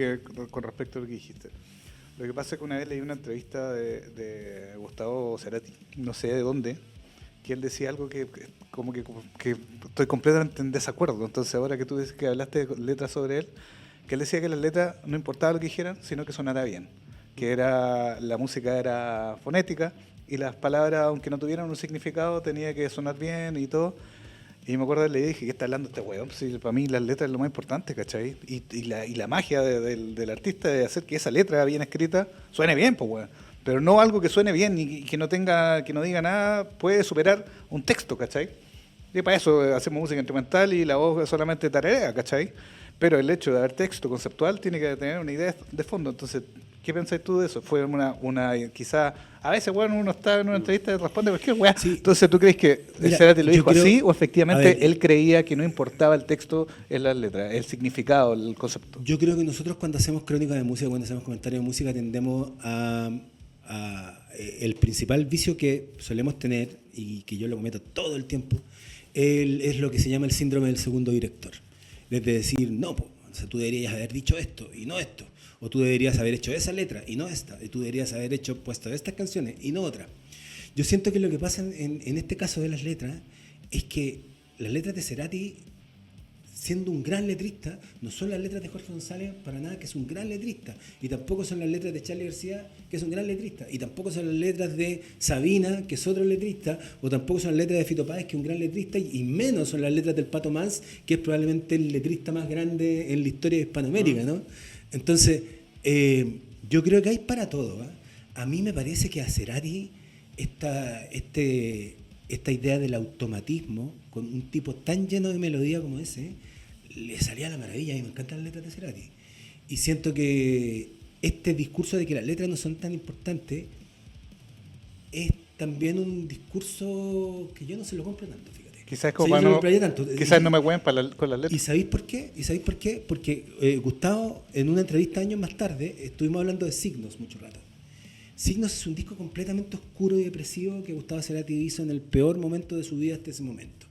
E: con respecto a lo que dijiste. Lo que pasa es que una vez leí una entrevista de Gustavo Cerati, no sé de dónde, que él decía algo que estoy completamente en desacuerdo. Entonces, ahora que tú dices que hablaste de letras sobre él, que él decía que las letras no importaba lo que dijeran, sino que sonara bien. Que la música era fonética y las palabras, aunque no tuvieran un significado, tenía que sonar bien y todo. Y me acuerdo que le dije, ¿qué está hablando este weón? Sí, para mí las letras es lo más importante, ¿cachai? Y la magia del artista de hacer que esa letra bien escrita suene bien, pues weón. Pero no algo que suene bien y que no diga nada puede superar un texto, ¿cachai? Y para eso hacemos música instrumental y la voz es solamente tararea, ¿cachai? Pero el hecho de haber texto conceptual tiene que tener una idea de fondo. Entonces, ¿qué pensáis tú de eso? Fue quizá, a veces, bueno, uno está en una entrevista y responde cualquier weá.
D: Sí.
E: Entonces, ¿tú crees que
D: Mira,
E: Cerati lo
D: yo
E: dijo
D: creo-
E: así o
D: a
E: efectivamente
D: ver,
E: él creía que no importaba el texto en las letras, el significado, el concepto?
D: Yo creo que nosotros cuando hacemos crónica de música, cuando hacemos comentarios de música, tendemos el principal vicio que solemos tener, y que yo lo cometo todo el tiempo, es lo que se llama el síndrome del segundo director. Es de decir, no, o sea, tú deberías haber dicho esto y no esto. O tú deberías haber hecho esa letra y no esta. Y tú deberías haber puesto estas canciones y no otras. Yo siento que lo que pasa en este caso de las letras es que las letras de Cerati, siendo un gran letrista, no son las letras de Jorge González para nada, que es un gran letrista, y tampoco son las letras de Charly García, que es un gran letrista, y tampoco son las letras de Sabina, que es otro letrista, o tampoco son las letras de Fito Páez, que es un gran letrista, y menos son las letras del Pato Mans, que es probablemente el letrista más grande en la historia de Hispanoamérica, ¿no? Entonces, yo creo que hay para todo, ¿eh? A mí me parece que a Cerati esta idea del automatismo, con un tipo tan lleno de melodía como ese, le salía a la maravilla. Y me encantan las letras de Cerati. Y siento que este discurso de que las letras no son tan importantes es también un discurso que yo no se lo compro tanto, fíjate.
E: Quizás
D: O
E: como
D: sea, yo
E: para
D: lo compraría tanto.
E: quizás no me hueven con las
D: ¿Y
E: letras.
D: sabéis por qué? Porque Gustavo, en una entrevista años más tarde, estuvimos hablando de Signos mucho rato. Signos es un disco completamente oscuro y depresivo que Gustavo Cerati hizo en el peor momento de su vida hasta ese momento,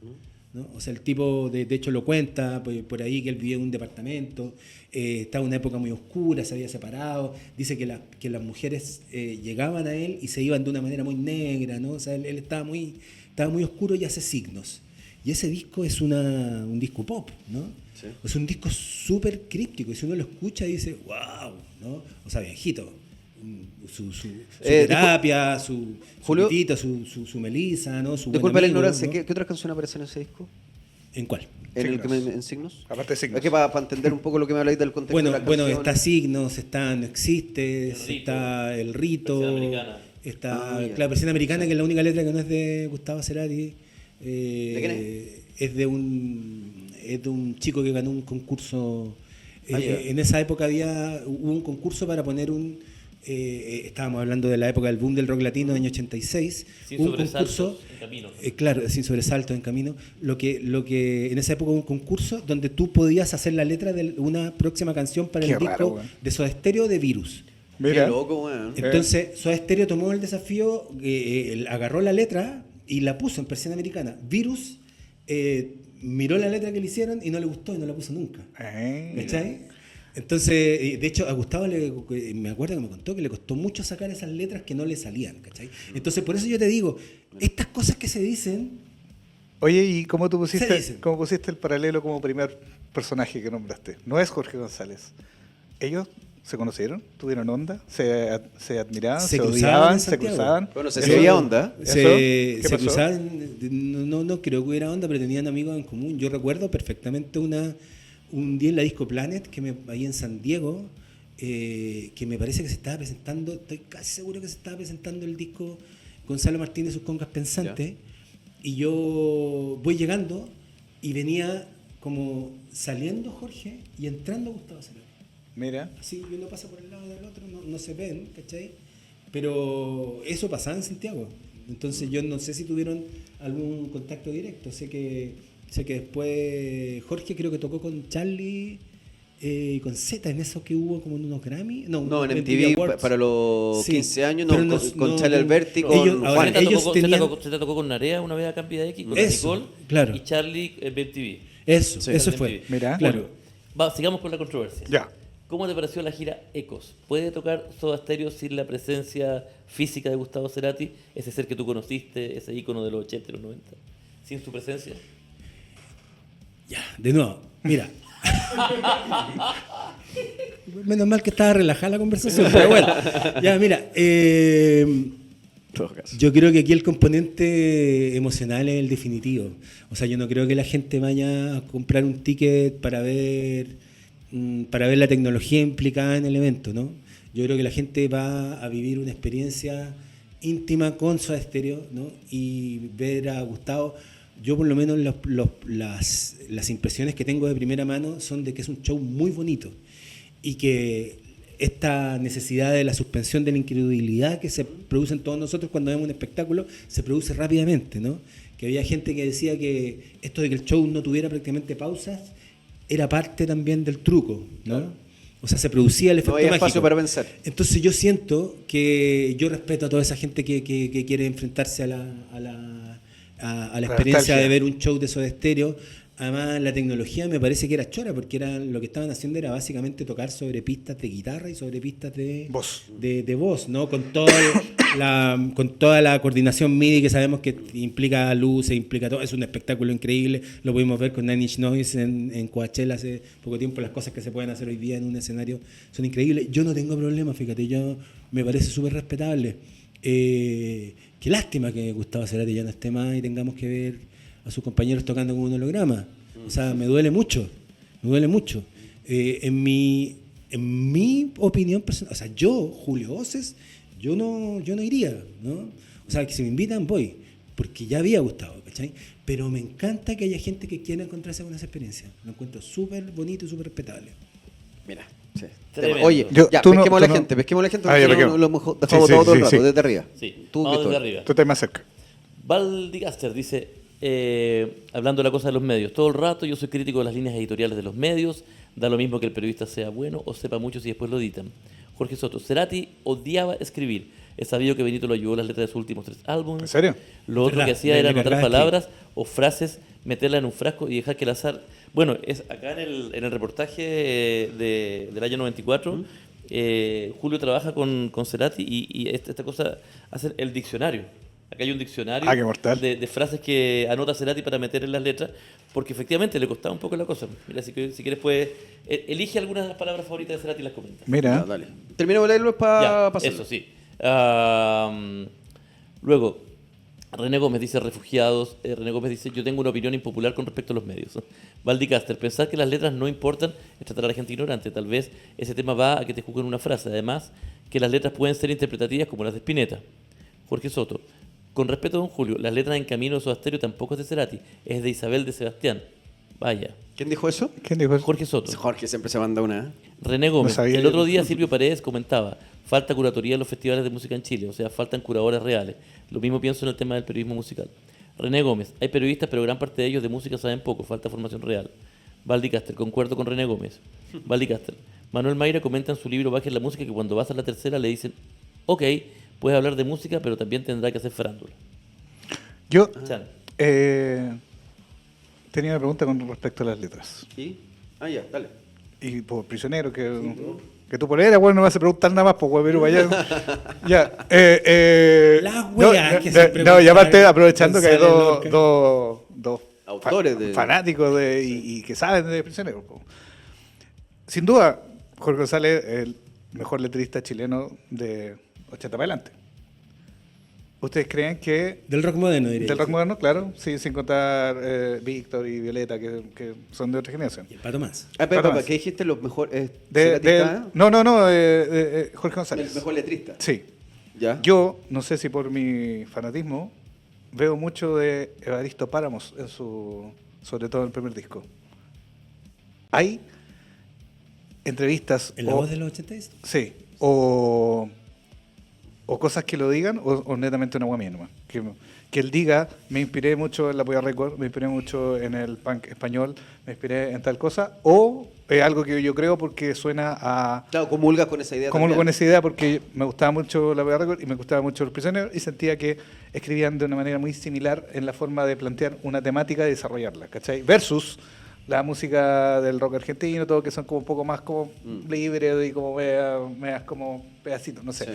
D: ¿no? O sea, el tipo, de hecho lo cuenta por ahí, que él vivía en un departamento, estaba en una época muy oscura, se había separado, dice que las mujeres llegaban a él y se iban de una manera muy negra, ¿no? O sea, él estaba muy oscuro y hace Signos. Y ese disco es un disco pop, ¿no?
B: Sí.
D: Es un disco súper críptico, y si uno lo escucha dice, wow, ¿no? O sea, viejito. Su terapia, su
B: Julio,
D: pitita, su melisa, ¿no? Su buen
B: Disculpa la
D: amigo,
B: ignorancia,
D: ¿no?
B: ¿qué otras canciones aparecen en ese disco?
D: ¿En cuál?
B: ¿En el que
E: Signos.
B: en Signos?
E: Aparte de Signos.
B: Es que para entender un poco lo que me habláis del contexto
D: Bueno,
B: de las
D: bueno,
B: canciones.
D: está Signos, está No Existes,
C: El Rito,
D: está El Rito,
C: Versión Americana.
D: está
B: ya.
D: la versión americana, que es la única letra que no es de Gustavo Cerati.
B: ¿De quién
D: Es de un chico que ganó un concurso.
B: Ah, ya.
D: En esa época hubo un concurso para poner estábamos hablando de la época del boom del rock latino, año 86.
C: Sin
D: un
C: sobresaltos
D: concurso,
C: en camino.
D: claro, sin sobresaltos en camino. Lo que en esa época hubo un concurso donde tú podías hacer la letra de una próxima canción para
E: Qué
D: el disco
E: raro, weón.
D: de Soda Stereo, de Virus.
E: Mira.
B: Qué loco, weón.
D: Entonces, Soda Stereo tomó el desafío, agarró la letra y la puso en versión americana. Virus miró la letra que le hicieron y no le gustó y no la puso nunca. ¿Cachai? Entonces, de hecho, a Gustavo me acuerdo que me contó que le costó mucho sacar esas letras que no le salían, ¿cachai? Entonces, por eso yo te digo, estas cosas que se dicen,
E: Oye, ¿y cómo tú
D: Se
E: pusiste,
D: dicen.
E: cómo pusiste el paralelo como primer personaje que nombraste? No es Jorge González. ¿Ellos se conocieron? ¿Tuvieron onda? ¿Se admiraban?
D: Se
E: ¿Se
D: cruzaban
E: odiaban?
D: en
E: ¿Se
D: Santiago.
E: cruzaban?
B: Bueno, se
E: ¿Eso?
B: veía onda.
E: ¿Eso?
D: se
E: ¿Qué pasó?
D: cruzaban, no creo que hubiera onda, pero tenían amigos en común. Yo recuerdo perfectamente un día en la Disco Planet, ahí en San Diego, que me parece que se estaba presentando, estoy casi seguro que se estaba presentando el disco Gonzalo Martínez, sus congas pensantes, y yo voy llegando y venía como saliendo Jorge y entrando Gustavo Cerati.
E: Mira.
D: Así, y uno pasa por el lado del otro, no se ven, ¿cachai? Pero eso pasaba en Santiago. Entonces yo no sé si tuvieron algún contacto directo. Sé que después Jorge creo que tocó con Charlie y con Z en eso que hubo como en unos Grammy.
B: No, en MTV
D: Awards.
B: para los
D: Sí,
B: 15 años,
D: pero
B: con Charlie Alberti, con
D: ellos-
B: Juan.
D: ahora, ellos tenían-
C: Se te tocó con Narea una vez acá en Vida X, con
D: Eso,
C: Nicole
D: claro.
C: y Charlie en MTV.
D: Eso,
B: Sí.
D: eso
C: En
D: fue.
C: MTV.
E: Mira.
D: Claro.
C: Sigamos con la controversia.
E: Ya.
C: ¿Cómo te pareció la gira Ecos? ¿Puede tocar Soda Stereo sin la presencia física de Gustavo Cerati? Ese ser que tú conociste, ese ícono de los 80 y los 90. ¿Sin su presencia?
D: Ya, de nuevo, mira. Menos mal que estaba relajada la conversación, pero bueno. Ya, mira. Yo creo que aquí el componente emocional es el definitivo. O sea, yo no creo que la gente vaya a comprar un ticket para ver la tecnología implicada en el evento, ¿no? Yo creo que la gente va a vivir una experiencia íntima con Soda Stereo, ¿no? Y ver a Gustavo. Yo por lo menos las impresiones que tengo de primera mano son de que es un show muy bonito y que esta necesidad de la suspensión de la incredulidad que se produce en todos nosotros cuando vemos un espectáculo se produce rápidamente, ¿no? Que había gente que decía que esto de que el show no tuviera prácticamente pausas era parte también del truco, ¿no? Claro. O sea, se producía el efecto
B: No había
D: mágico.
B: espacio para pensar.
D: Entonces yo siento que yo respeto a toda esa gente que quiere enfrentarse a la experiencia
E: nostalgia
D: de ver un show de Soda Stereo. Además, la tecnología me parece que era chora, porque lo que estaban haciendo era básicamente tocar sobre pistas de guitarra y sobre pistas de voz, ¿no? Con toda la coordinación MIDI que sabemos que implica luces, implica todo. Es un espectáculo increíble. Lo pudimos ver con Nine Inch Nails en Coachella hace poco tiempo. Las cosas que se pueden hacer hoy día en un escenario son increíbles. Yo no tengo problema, fíjate, me parece súper respetable. Qué lástima que Gustavo Cerati ya no esté más y tengamos que ver a sus compañeros tocando con un holograma. O sea, me duele mucho. En mi opinión personal, o sea, yo, Julio Voces, yo no iría, ¿no? O sea, que si me invitan, voy, porque ya había Gustavo, ¿cachai? Pero me encanta que haya gente que quiera encontrarse con esa experiencia. Lo encuentro súper bonito y súper respetable.
B: Mira, sí.
C: Tremendo.
B: Oye, ya, pesquemos a la gente, porque
E: ya,
B: no lo hemos dejado todo el rato, desde arriba.
C: Sí,
B: Tú,
C: vamos
B: Víctor.
C: desde arriba.
E: Tú estás más cerca.
C: Valdigaster dice, hablando de la cosa de los medios, todo el rato yo soy crítico de las líneas editoriales de los medios, da lo mismo que el periodista sea bueno o sepa mucho si después lo editan. Jorge Soto, Cerati odiaba escribir, es sabido que Benito lo ayudó a las letras de sus últimos 3 álbumes.
E: ¿En serio?
C: Lo otro que hacía
D: Le
C: era anotar
D: cargaba
C: palabras o frases, meterlas en un frasco y dejar que el azar... Bueno, es acá en el reportaje del año 94, Julio trabaja con Cerati y esta cosa hace el diccionario. Acá hay un diccionario
E: qué mortal.
C: de frases que anota Cerati para meter en las letras, porque efectivamente le costaba un poco la cosa. Mira, si quieres puedes... elige algunas de las palabras favoritas de Cerati y las comentas.
E: Mira.
B: Ya, dale. Terminemos de leerlo para
C: Ya,
B: pasar.
C: eso sí. Luego, René Gómez dice refugiados. René Gómez dice yo tengo una opinión impopular con respecto a los medios. Valdicaster, pensar que las letras no importan es tratar a la gente ignorante. Tal vez ese tema va a que te juzguen una frase. Además, que las letras pueden ser interpretativas como las de Spinetta. Jorge Soto, con respeto a don Julio, las letras en Camino de Soda Stereo tampoco es de Cerati, es de Isabel de Sebastián. Vaya.
B: ¿Quién dijo eso?
E: ¿Quién dijo eso?
C: Jorge Soto.
B: Jorge siempre se manda una.
C: René Gómez.
E: No sabía
C: El
E: yo.
C: otro día Silvio Paredes comentaba, falta curatoría en los festivales de música en Chile, o sea, faltan curadores reales. Lo mismo pienso en el tema del periodismo musical. René Gómez, hay periodistas, pero gran parte de ellos de música saben poco, falta formación real. Valdicaster, concuerdo con René Gómez. Valdicaster, Manuel Mayra comenta en su libro Bajen la música que cuando vas a la tercera le dicen, ok, puedes hablar de música, pero también tendrá que hacer farándula.
E: Yo
C: Chan.
E: tenía una pregunta con respecto a las letras.
B: ¿Y? Ah, ya, dale.
E: Y por Prisionero, que tú por eres, bueno, no me vas a preguntar nada más, pues, güey, pero vaya. Ya.
D: Las weas que se
E: no, y
D: preguntan,
E: aparte, aprovechando que hay
D: Gonzalo Lorca.
E: dos
B: Autores de-
E: fanáticos y que saben de Prisionero. Po. Sin duda, Jorge González es el mejor letrista chileno de 80 para adelante. ¿Ustedes creen que
D: Del rock moderno, diría
E: del
D: yo.
E: rock moderno, claro, sí, sin contar Víctor y Violeta, que son de otra generación?
D: Y el Pato Más.
B: Ah, espera,
E: Para más.
B: ¿qué dijiste? ¿Los mejores?
E: No, Jorge González.
B: El mejor letrista.
E: Sí.
B: ¿Ya?
E: Yo, no sé si por mi fanatismo, veo mucho de Evaristo Páramos, sobre todo en el primer disco. Hay entrevistas...
D: ¿En la voz de los 80?
E: Sí, o cosas que lo digan, o netamente una guamía nomás. Que él diga, me inspiré mucho en la Polla Record, me inspiré mucho en el punk español, me inspiré en tal cosa, o es algo que yo creo porque suena a...
B: Claro, comulgas con esa idea
E: Como
B: también.
E: con esa idea porque me gustaba mucho la Polla Record y me gustaba mucho Los Prisioneros y sentía que escribían de una manera muy similar en la forma de plantear una temática y desarrollarla, ¿cachai? Versus la música del rock argentino, todo que son como un poco más como libre y como meas como pedacitos, no sé.
B: Sí.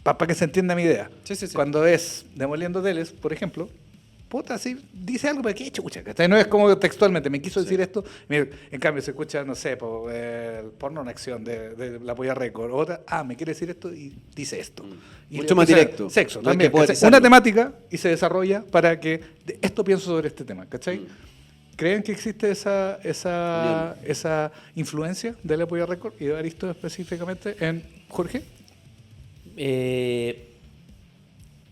E: Para que se entienda mi idea.
B: Sí, sí, sí.
E: Cuando es Demoliendo Teles, por ejemplo, puta, sí, dice algo, pero qué chucha, ¿cachai? No es como textualmente, me quiso decir esto. Mira, en cambio, se escucha, no sé, el porno en acción de la Polla Record. Otra, me quiere decir esto y dice esto. Y
B: Mucho más
E: empieza-
B: directo.
E: Sexo,
B: No hay
E: también.
B: que
E: ¿cachai?
B: poetizarlo.
E: Una temática y se desarrolla para que esto pienso sobre este tema, ¿cachai? ¿Creen que existe esa influencia de la Polla Record y de Aristo específicamente en Jorge?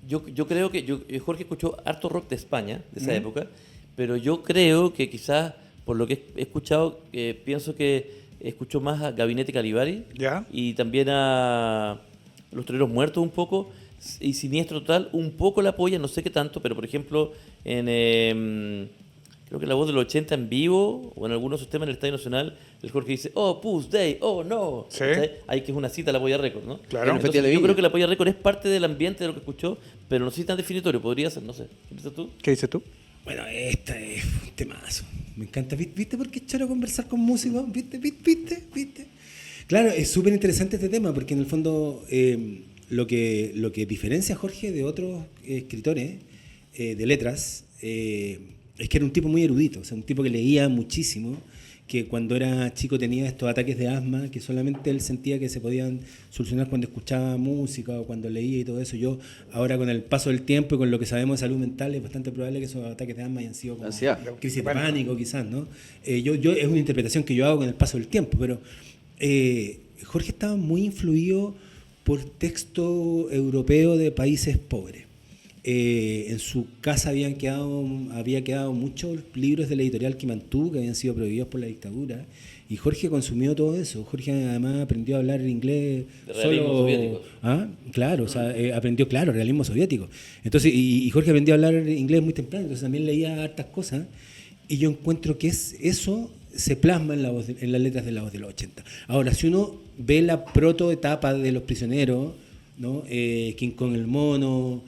C: Yo creo que Jorge escuchó harto rock de España, de esa época, pero yo creo que quizás, por lo que he escuchado, pienso que escuchó más a Gabinete Caligari
E: Ya.
C: y también a Los Toreros Muertos un poco, y Siniestro Total un poco la apoya, no sé qué tanto, pero por ejemplo, creo que La Voz de los 80 en vivo, o en algunos de sus temas en el Estadio Nacional, el Jorge dice, oh, Puss Day, oh, no.
E: Sí.
C: ¿Cachai? Ahí que es una cita a la Polla Record, ¿no?
E: Claro.
B: En el
C: Entonces,
B: Festival de
C: yo
B: Viña.
C: creo que la Polla Record es parte del ambiente de lo que escuchó, pero no sé si tan definitorio, podría ser, no sé. ¿Qué piensas tú?
E: ¿Qué dices tú?
D: Bueno, esta es un temazo. Me encanta. ¿Viste por qué es choro conversar con músicos? ¿Viste? Claro, es súper interesante este tema porque en el fondo lo que diferencia a Jorge de otros escritores de letras es que era un tipo muy erudito, o sea, un tipo que leía muchísimo, que cuando era chico tenía estos ataques de asma que solamente él sentía que se podían solucionar cuando escuchaba música o cuando leía y todo eso. Yo ahora con el paso del tiempo y con lo que sabemos de salud mental es bastante probable que esos ataques de asma hayan sido como
B: Ansiedad.
D: crisis de pánico quizás, ¿no? Yo es una interpretación que yo hago con el paso del tiempo, pero Jorge estaba muy influido por texto europeo de países pobres. En su casa había quedado muchos libros de la editorial Kimantú que habían sido prohibidos por la dictadura y Jorge consumió todo eso. Jorge además aprendió a hablar inglés
C: De realismo soviético.
D: Claro, o sea, aprendió, claro, realismo soviético. Entonces, y Jorge aprendió a hablar inglés muy temprano, entonces también leía hartas cosas y yo encuentro que eso se plasma en las letras de La Voz de los 80. Ahora, si uno ve la protoetapa de Los Prisioneros, ¿no? King Kong el Mono,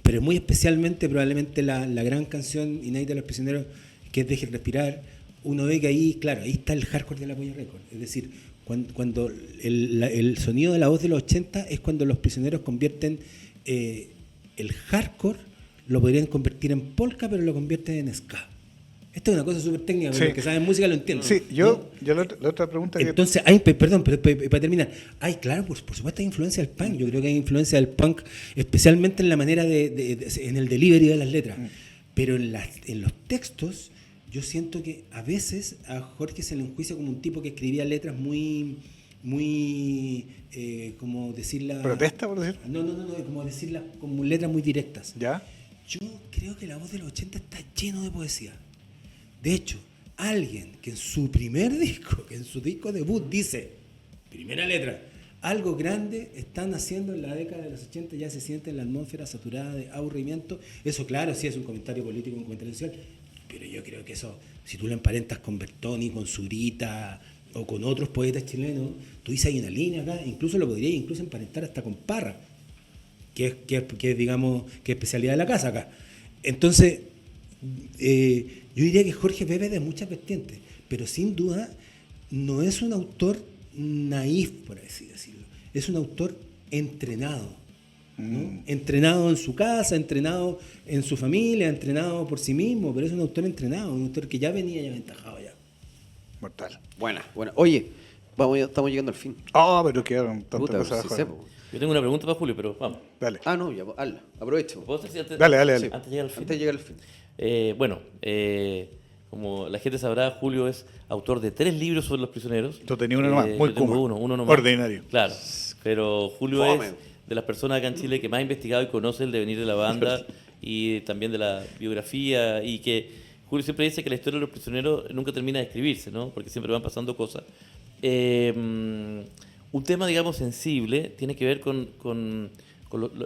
D: pero muy especialmente probablemente la gran canción inédita de Los Prisioneros, que es Dejen Respirar, uno ve que ahí, claro, ahí está el hardcore de la Polla Record. Es decir, cuando el sonido de La Voz de los 80 es cuando Los Prisioneros convierten el hardcore, lo podrían convertir en polka, pero lo convierten en ska. Esta es una cosa súper técnica, pero
E: Sí.
D: los que saben música lo entienden.
E: Sí,
D: ¿no?
E: yo la otra pregunta que...
D: Entonces, perdón, pero para terminar, claro, por supuesto hay influencia del punk. Yo creo que hay influencia del punk, especialmente en la manera en el delivery de las letras. Pero en los textos, yo siento que a veces a Jorge se le enjuicia como un tipo que escribía letras muy, como decirla...
E: ¿Protesta, por decir?
D: No, como decirlas como letras muy directas.
E: ¿Ya?
D: Yo creo que La Voz de los 80 está lleno de poesía. De hecho, alguien que en su primer disco, que en su disco debut dice, primera letra, algo grande están haciendo en la década de los 80, ya se siente en la atmósfera saturada de aburrimiento. Eso, claro, sí es un comentario político, un comentario social, pero yo creo que eso, si tú lo emparentas con Bertoni, con Zurita, o con otros poetas chilenos, tú dices hay una línea acá, incluso lo podrías incluso emparentar hasta con Parra, que es digamos, que es especialidad de la casa acá. Entonces, yo diría que Jorge bebe de muchas vertientes, pero sin duda no es un autor naif, por así decirlo. Es un autor entrenado, ¿no? Entrenado en su casa, entrenado en su familia, entrenado por sí mismo, pero es un autor entrenado, un autor que ya venía ya aventajado ya.
E: Mortal.
B: Buena. Oye, estamos llegando al fin.
E: Pero quedaron tantas
B: Puta,
E: cosas
B: sí
E: abajo.
B: sé, po.
C: Yo tengo una pregunta para Julio, pero vamos.
E: Dale.
B: No, ya, hazla. Aprovecho.
C: ¿Puedo hacer si antes,
E: Dale.
C: antes de llegar al fin?
B: Antes de llegar al fin.
C: Como la gente sabrá, Julio es autor de 3 libros sobre los prisioneros.
E: Tú tenías uno nomás, muy
C: yo tengo
E: Kuma.
C: uno nomás.
E: Ordinario.
C: Claro, pero Julio
B: Fome.
C: es de las personas acá en Chile que más ha investigado y conoce el devenir de la banda y también de la biografía, y que Julio siempre dice que la historia de los prisioneros nunca termina de escribirse, ¿no? Porque siempre van pasando cosas. Un tema, digamos, sensible tiene que ver con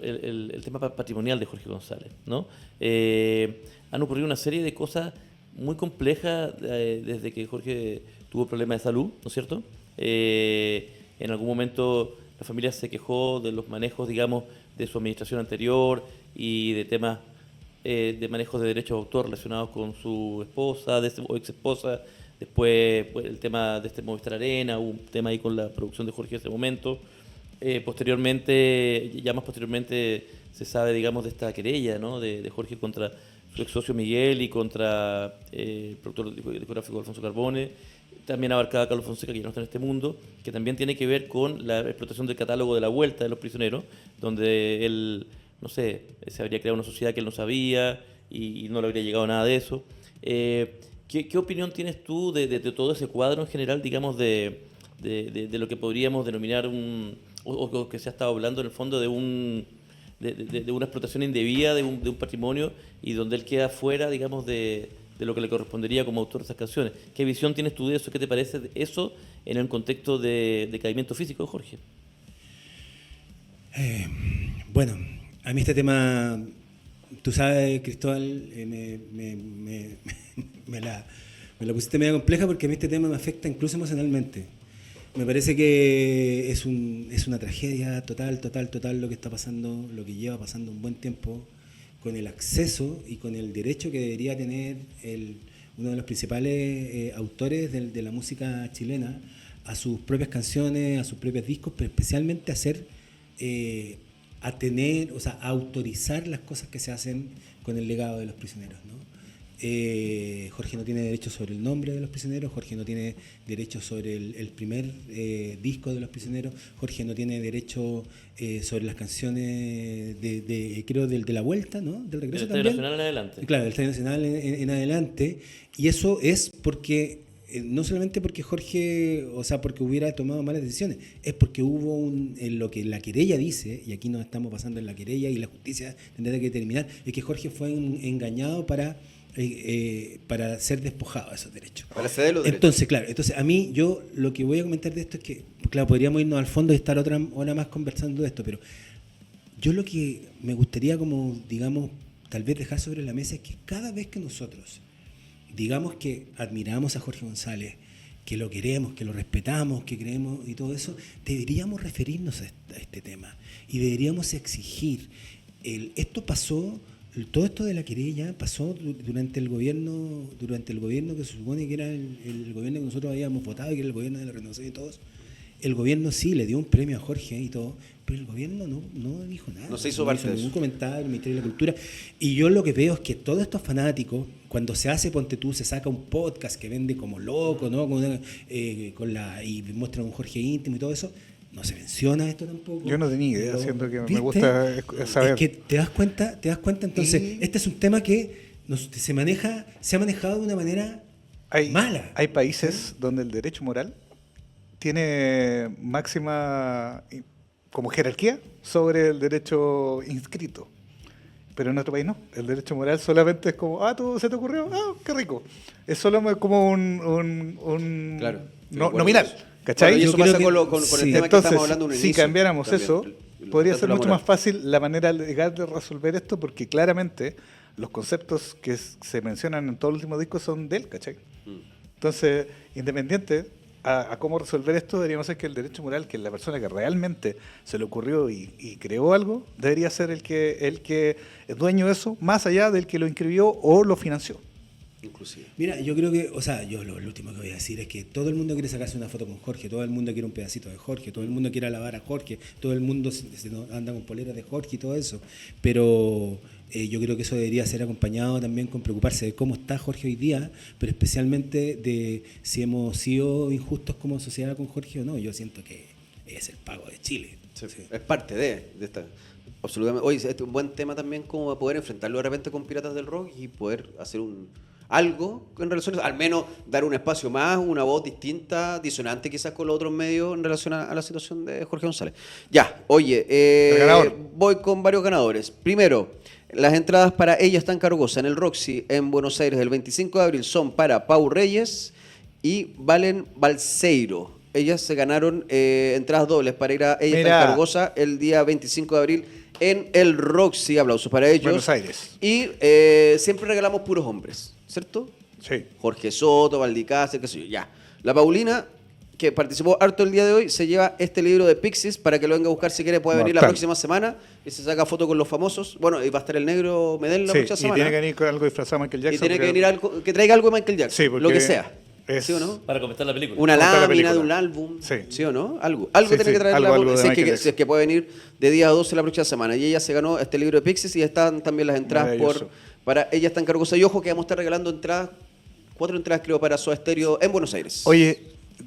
C: el tema patrimonial de Jorge González, ¿no? Han ocurrido una serie de cosas muy complejas desde que Jorge tuvo problemas de salud, ¿no es cierto? En algún momento la familia se quejó de los manejos, digamos, de su administración anterior y de temas de manejos de derechos de autor relacionados con su esposa o ex esposa. Después el tema de Movistar Arena, hubo un tema ahí con la producción de Jorge en ese momento. Más posteriormente se sabe, digamos, de esta querella, ¿no? de Jorge contra su ex socio Miguel y contra el productor discográfico Alfonso Carbone. También abarcaba a Carlos Fonseca, que ya no está en este mundo, que también tiene que ver con la explotación del catálogo de La Vuelta de los Prisioneros, donde él, no sé, se habría creado una sociedad que él no sabía y no le habría llegado nada de eso. ¿Qué opinión tienes tú de todo ese cuadro en general, digamos, de lo que podríamos denominar o que se ha estado hablando en el fondo de una explotación indebida de un patrimonio, y donde él queda fuera, digamos, de lo que le correspondería como autor de esas canciones? ¿Qué visión tienes tú de eso? ¿Qué te parece de eso en el contexto de decaimiento físico de Jorge?
D: Bueno, a mí este tema, tú sabes, Cristóbal, me la pusiste media compleja, porque a mí este tema me afecta incluso emocionalmente. Me parece que es una tragedia total lo que está pasando, lo que lleva pasando un buen tiempo, con el acceso y con el derecho que debería tener uno de los principales autores de la música chilena a sus propias canciones, a sus propios discos, pero especialmente a autorizar las cosas que se hacen con el legado de los prisioneros, ¿no? Jorge no tiene derecho sobre el nombre de los prisioneros, Jorge no tiene derecho sobre el primer disco de los prisioneros, Jorge no tiene derecho sobre las canciones creo de La Vuelta, ¿no? Del regreso
C: Del
D: también.
C: Estadio Nacional en adelante.
D: Claro, del Estadio Nacional en adelante, y eso es porque no solamente porque Jorge, porque hubiera tomado malas decisiones, es porque hubo en lo que la querella dice, y aquí nos estamos basando en la querella y la justicia tendrá que determinar, es que Jorge fue engañado para ser despojado de esos derechos.
B: Para ceder los derechos.
D: Entonces a mí, yo lo que voy a comentar de esto es que, claro, podríamos irnos al fondo y estar otra hora más conversando de esto, pero yo lo que me gustaría, como digamos, tal vez dejar sobre la mesa, es que cada vez que nosotros digamos que admiramos a Jorge González, que lo queremos, que lo respetamos, que creemos y todo eso, deberíamos referirnos a este tema y deberíamos exigir. Esto pasó, todo esto de la querella pasó durante el gobierno que se supone que era el gobierno que nosotros habíamos votado, que era el gobierno de la Renovación y todos. El gobierno sí le dio un premio a Jorge y todo, pero el gobierno no dijo nada.
B: No se hizo parte de
D: ningún
B: eso.
D: comentario, el Ministerio de la Cultura. Y yo lo que veo es que todos estos fanáticos, cuando se hace, ponte tú, se saca un podcast que vende como loco, ¿no? Y muestran un Jorge íntimo y todo eso, no se menciona esto tampoco.
E: Yo no tenía idea, siento que
D: ¿viste?
E: me gusta saber.
D: Es que te das cuenta, entonces, este es un tema que se ha manejado de una manera mala.
E: Hay países donde el derecho moral tiene máxima como jerarquía sobre el derecho inscrito. Pero en nuestro país no. El derecho moral solamente es como, ¿tú se te ocurrió? Qué rico. Es solo como un
B: Claro,
E: nominal. ¿Cachai?
B: Bueno, y eso
D: Yo creo
B: pasa
D: que-
B: con el
D: sí.
B: tema que
E: Entonces,
B: estamos hablando en un
E: si
B: inicio,
E: cambiáramos
B: también,
E: eso,
B: el
E: podría
B: contrato
E: ser mucho
B: laboral.
E: más fácil la manera legal de resolver esto, porque claramente los conceptos que se mencionan en todo el último disco son de él, ¿cachai? Entonces, independiente a cómo resolver esto, deberíamos ser que el derecho moral, que la persona que realmente se le ocurrió y creó algo, debería ser el que es dueño de eso, más allá del que lo inscribió o lo financió.
B: Inclusive.
D: Mira, yo creo que, o sea, yo lo último que voy a decir es que todo el mundo quiere sacarse una foto con Jorge, todo el mundo quiere un pedacito de Jorge, todo el mundo quiere alabar a Jorge, todo el mundo anda con poleras de Jorge y todo eso, pero yo creo que eso debería ser acompañado también con preocuparse de cómo está Jorge hoy día, pero especialmente de si hemos sido injustos como sociedad con Jorge o no. Yo siento que es el pago de Chile.
B: Sí. Es parte de esta. Absolutamente. Oye, este es un buen tema también como para poder enfrentarlo de repente con Piratas del Rock y poder hacer algo en relación, al menos dar un espacio más, una voz distinta, disonante quizás con los otros medios en relación a la situación de Jorge González. Ya, oye,
E: El ganador.
B: voy con varios ganadores. Primero, las entradas para Ella está en Cargosa en el Roxy en Buenos Aires el 25 de abril son para Pau Reyes y Valen Balseiro. Ellas se ganaron entradas dobles para ir a Ella está en Cargosa el día 25 de abril en el Roxy. Aplausos para ellos.
E: Buenos Aires.
B: Y siempre regalamos puros hombres, ¿cierto?
E: Sí.
B: Jorge Soto, Valdicácer, qué sé yo, ya. La Paulina, que participó harto el día de hoy, se lleva este libro de Pixies para que lo venga a buscar si quiere, puede venir la
E: Mortal.
B: próxima semana y se saca foto con los famosos. Bueno, y va a estar el negro Medel la
E: Sí,
B: próxima
E: y
B: semana.
E: tiene que venir con algo disfrazado de Michael Jackson.
B: Y tiene que
E: porque-
B: venir algo, que traiga algo de Michael Jackson,
E: Sí, porque
B: lo que sea.
E: es-
B: ¿Sí o no?
C: Para comentar la película.
B: Una
E: Contar la
B: lámina de
E: película.
B: un álbum,
E: Sí.
B: ¿sí o no? Algo
E: Sí,
B: tiene
E: sí,
B: que traer
E: algo de
B: si, es
E: Michael
B: que,
E: Jackson.
B: si es que puede venir de día a 12 la próxima semana. Y ella se ganó este libro de Pixies y están también las entradas
E: Maravilloso.
B: para Ella está en Cargosa. Y ojo que vamos a estar regalando entradas, 4 entradas creo para Soda Stereo en Buenos Aires.
E: Oye,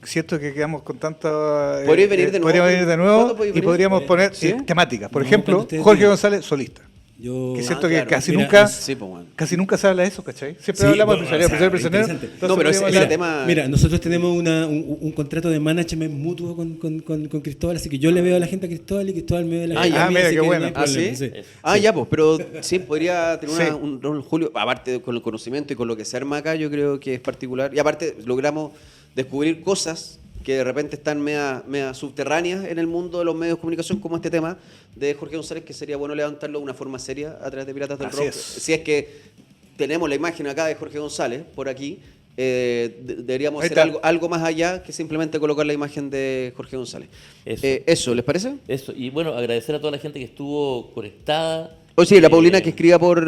E: siento que quedamos con tanta...
B: ¿Podríais venir de nuevo?
E: Podríamos venir de
B: ¿Cuándo
E: nuevo
B: podéis
E: y
B: venir?
E: podríamos poner
B: ¿Sí?
E: temáticas. Por
D: No,
E: ejemplo,
D: cuando ustedes
E: Jorge
D: digan.
E: González, solista.
D: Yo,
E: Que siento
B: claro.
E: que casi
D: Mira,
E: nunca...
B: Sí, pues, bueno.
E: Casi nunca se habla de eso, ¿cachai? Siempre
D: Sí,
E: hablamos
D: bueno,
E: de empresarios,
D: o sea,
E: prisionero.
D: interesante.
E: Entonces
B: No, pero
E: podríamos
B: ese
E: hablar-
B: tema-
D: Mira, nosotros tenemos un contrato de management mutuo con Cristóbal, así que yo le veo a la gente a Cristóbal y Cristóbal me ve a la gente a mí,
E: mira,
D: así
E: qué
D: que
E: bueno.
D: no hay
B: ¿Ah,
D: problema,
B: sí? Ya, pues, pero sí, podría tener
E: Sí.
B: un rol, Julio, aparte con el conocimiento y con lo que se arma acá, yo creo que es particular. Y aparte, logramos descubrir cosas que de repente están media subterráneas en el mundo de los medios de comunicación, como este tema de Jorge González, que sería bueno levantarlo de una forma seria a través de Piratas del
E: Así
B: Rock.
E: es.
B: Si es que tenemos la imagen acá de Jorge González, por aquí, deberíamos
E: Ahí
B: hacer
E: está.
B: algo más allá que simplemente colocar la imagen de Jorge González.
C: Eso.
B: ¿Eso les parece?
C: Eso, y bueno, agradecer a toda la gente que estuvo conectada.
B: O sí, la Paulina
C: Eh,
B: que escriba por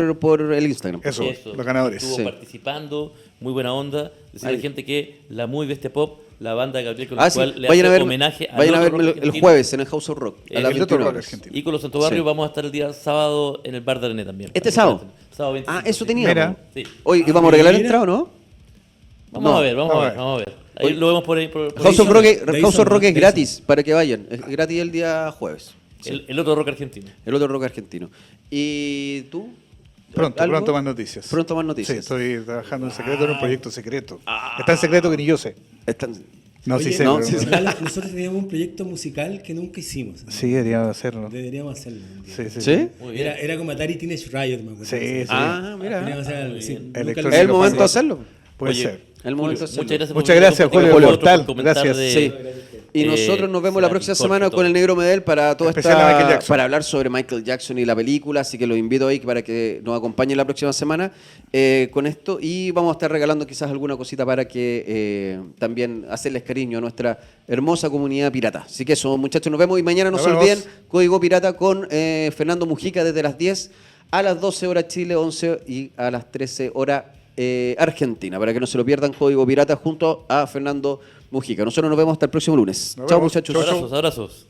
B: el Instagram.
E: Eso, los ganadores.
C: Estuvo
B: Sí.
C: participando, muy buena onda. Decirle a
B: Ahí.
C: la gente que la Muy Bestia Pop, la banda de Gabriel con la
B: Ah, sí.
C: cual le
B: Vayan a
C: hace
B: ver,
C: homenaje a
B: vayan a
C: Loto
B: verme
C: Rock
B: el
C: Argentino.
B: jueves en el House of Rock. A las
C: El Loto
B: 21
E: Rock
B: horas.
E: Argentino.
C: Y con los Santo Barrio
B: Sí.
C: vamos a estar el día sábado en el Bar de Arené también.
B: ¿Este sábado?
C: Sábado 25.
B: Eso
C: sí.
B: teníamos.
E: Mira.
C: Sí.
B: Hoy, ¿y vamos a regalar
D: mira.
B: entrada o no?
C: Vamos
B: No.
C: a ver, vamos a
E: Vamos
C: ver,
E: a ver.
C: vamos a ver. Ahí lo vemos por ahí. por
B: House of
C: ahí.
B: Rock,
D: Dayson,
B: House of Rock es
D: Dayson.
B: gratis para que vayan. Es gratis el día jueves.
C: El otro rock argentino.
B: El otro rock argentino. ¿Y tú?
E: Pronto,
B: ¿Algo?
E: pronto más noticias.
B: Pronto más noticias.
E: Sí, estoy trabajando en secreto en un proyecto secreto. Es tan secreto que ni yo sé.
B: Están-
E: No,
D: Oye,
E: sí sé.
B: no,
E: pero-
B: sí, sí.
D: nosotros teníamos un proyecto musical que nunca hicimos.
E: Sí, deberíamos hacerlo.
D: Deberíamos hacerlo. un día.
E: Sí, sí.
B: ¿Sí?
C: Muy bien.
D: Era como Atari Teenage Riot, me acuerdo.
E: Sí, sí.
B: Ah, mira.
D: Teníamos que hacer algo,
C: Muy
D: sí.
C: bien.
D: Nunca
E: Electrónico
D: lo
B: Es el
E: Julio
B: momento de
E: Pablo.
B: hacerlo.
E: Puede
C: Oye,
E: ser.
B: El momento de
C: Julio,
B: hacerlo.
C: muchas gracias.
E: Muchas
C: por
E: gracias,
C: compartir
E: Julio,
C: con
E: por
C: nosotros,
E: Mortal.
C: por comentar
E: Gracias.
C: de-
B: Sí. Y nosotros nos vemos la
C: Cerati,
B: próxima
C: Jorge,
B: semana
C: todo.
B: con el Negro Medel para toda
E: Especial de Michael
B: esta
E: Jackson.
B: para hablar sobre Michael Jackson y la película, así que los invito ahí para que nos acompañen la próxima semana con esto y vamos a estar regalando quizás alguna cosita para que también hacerles cariño a nuestra hermosa comunidad pirata. Así que eso, muchachos, nos vemos y mañana no
E: Nos
B: se
E: vemos.
B: olviden Código Pirata con Fernando Mujica desde las 10 a las 12 horas Chile, 11 y a las 13 horas Argentina, para que no se lo pierdan Código Pirata junto a Fernando Mujica. Nosotros nos vemos hasta el próximo lunes.
E: Nos
B: Chao
E: vemos.
B: muchachos.
E: Chau, chau.
C: Abrazos, abrazos.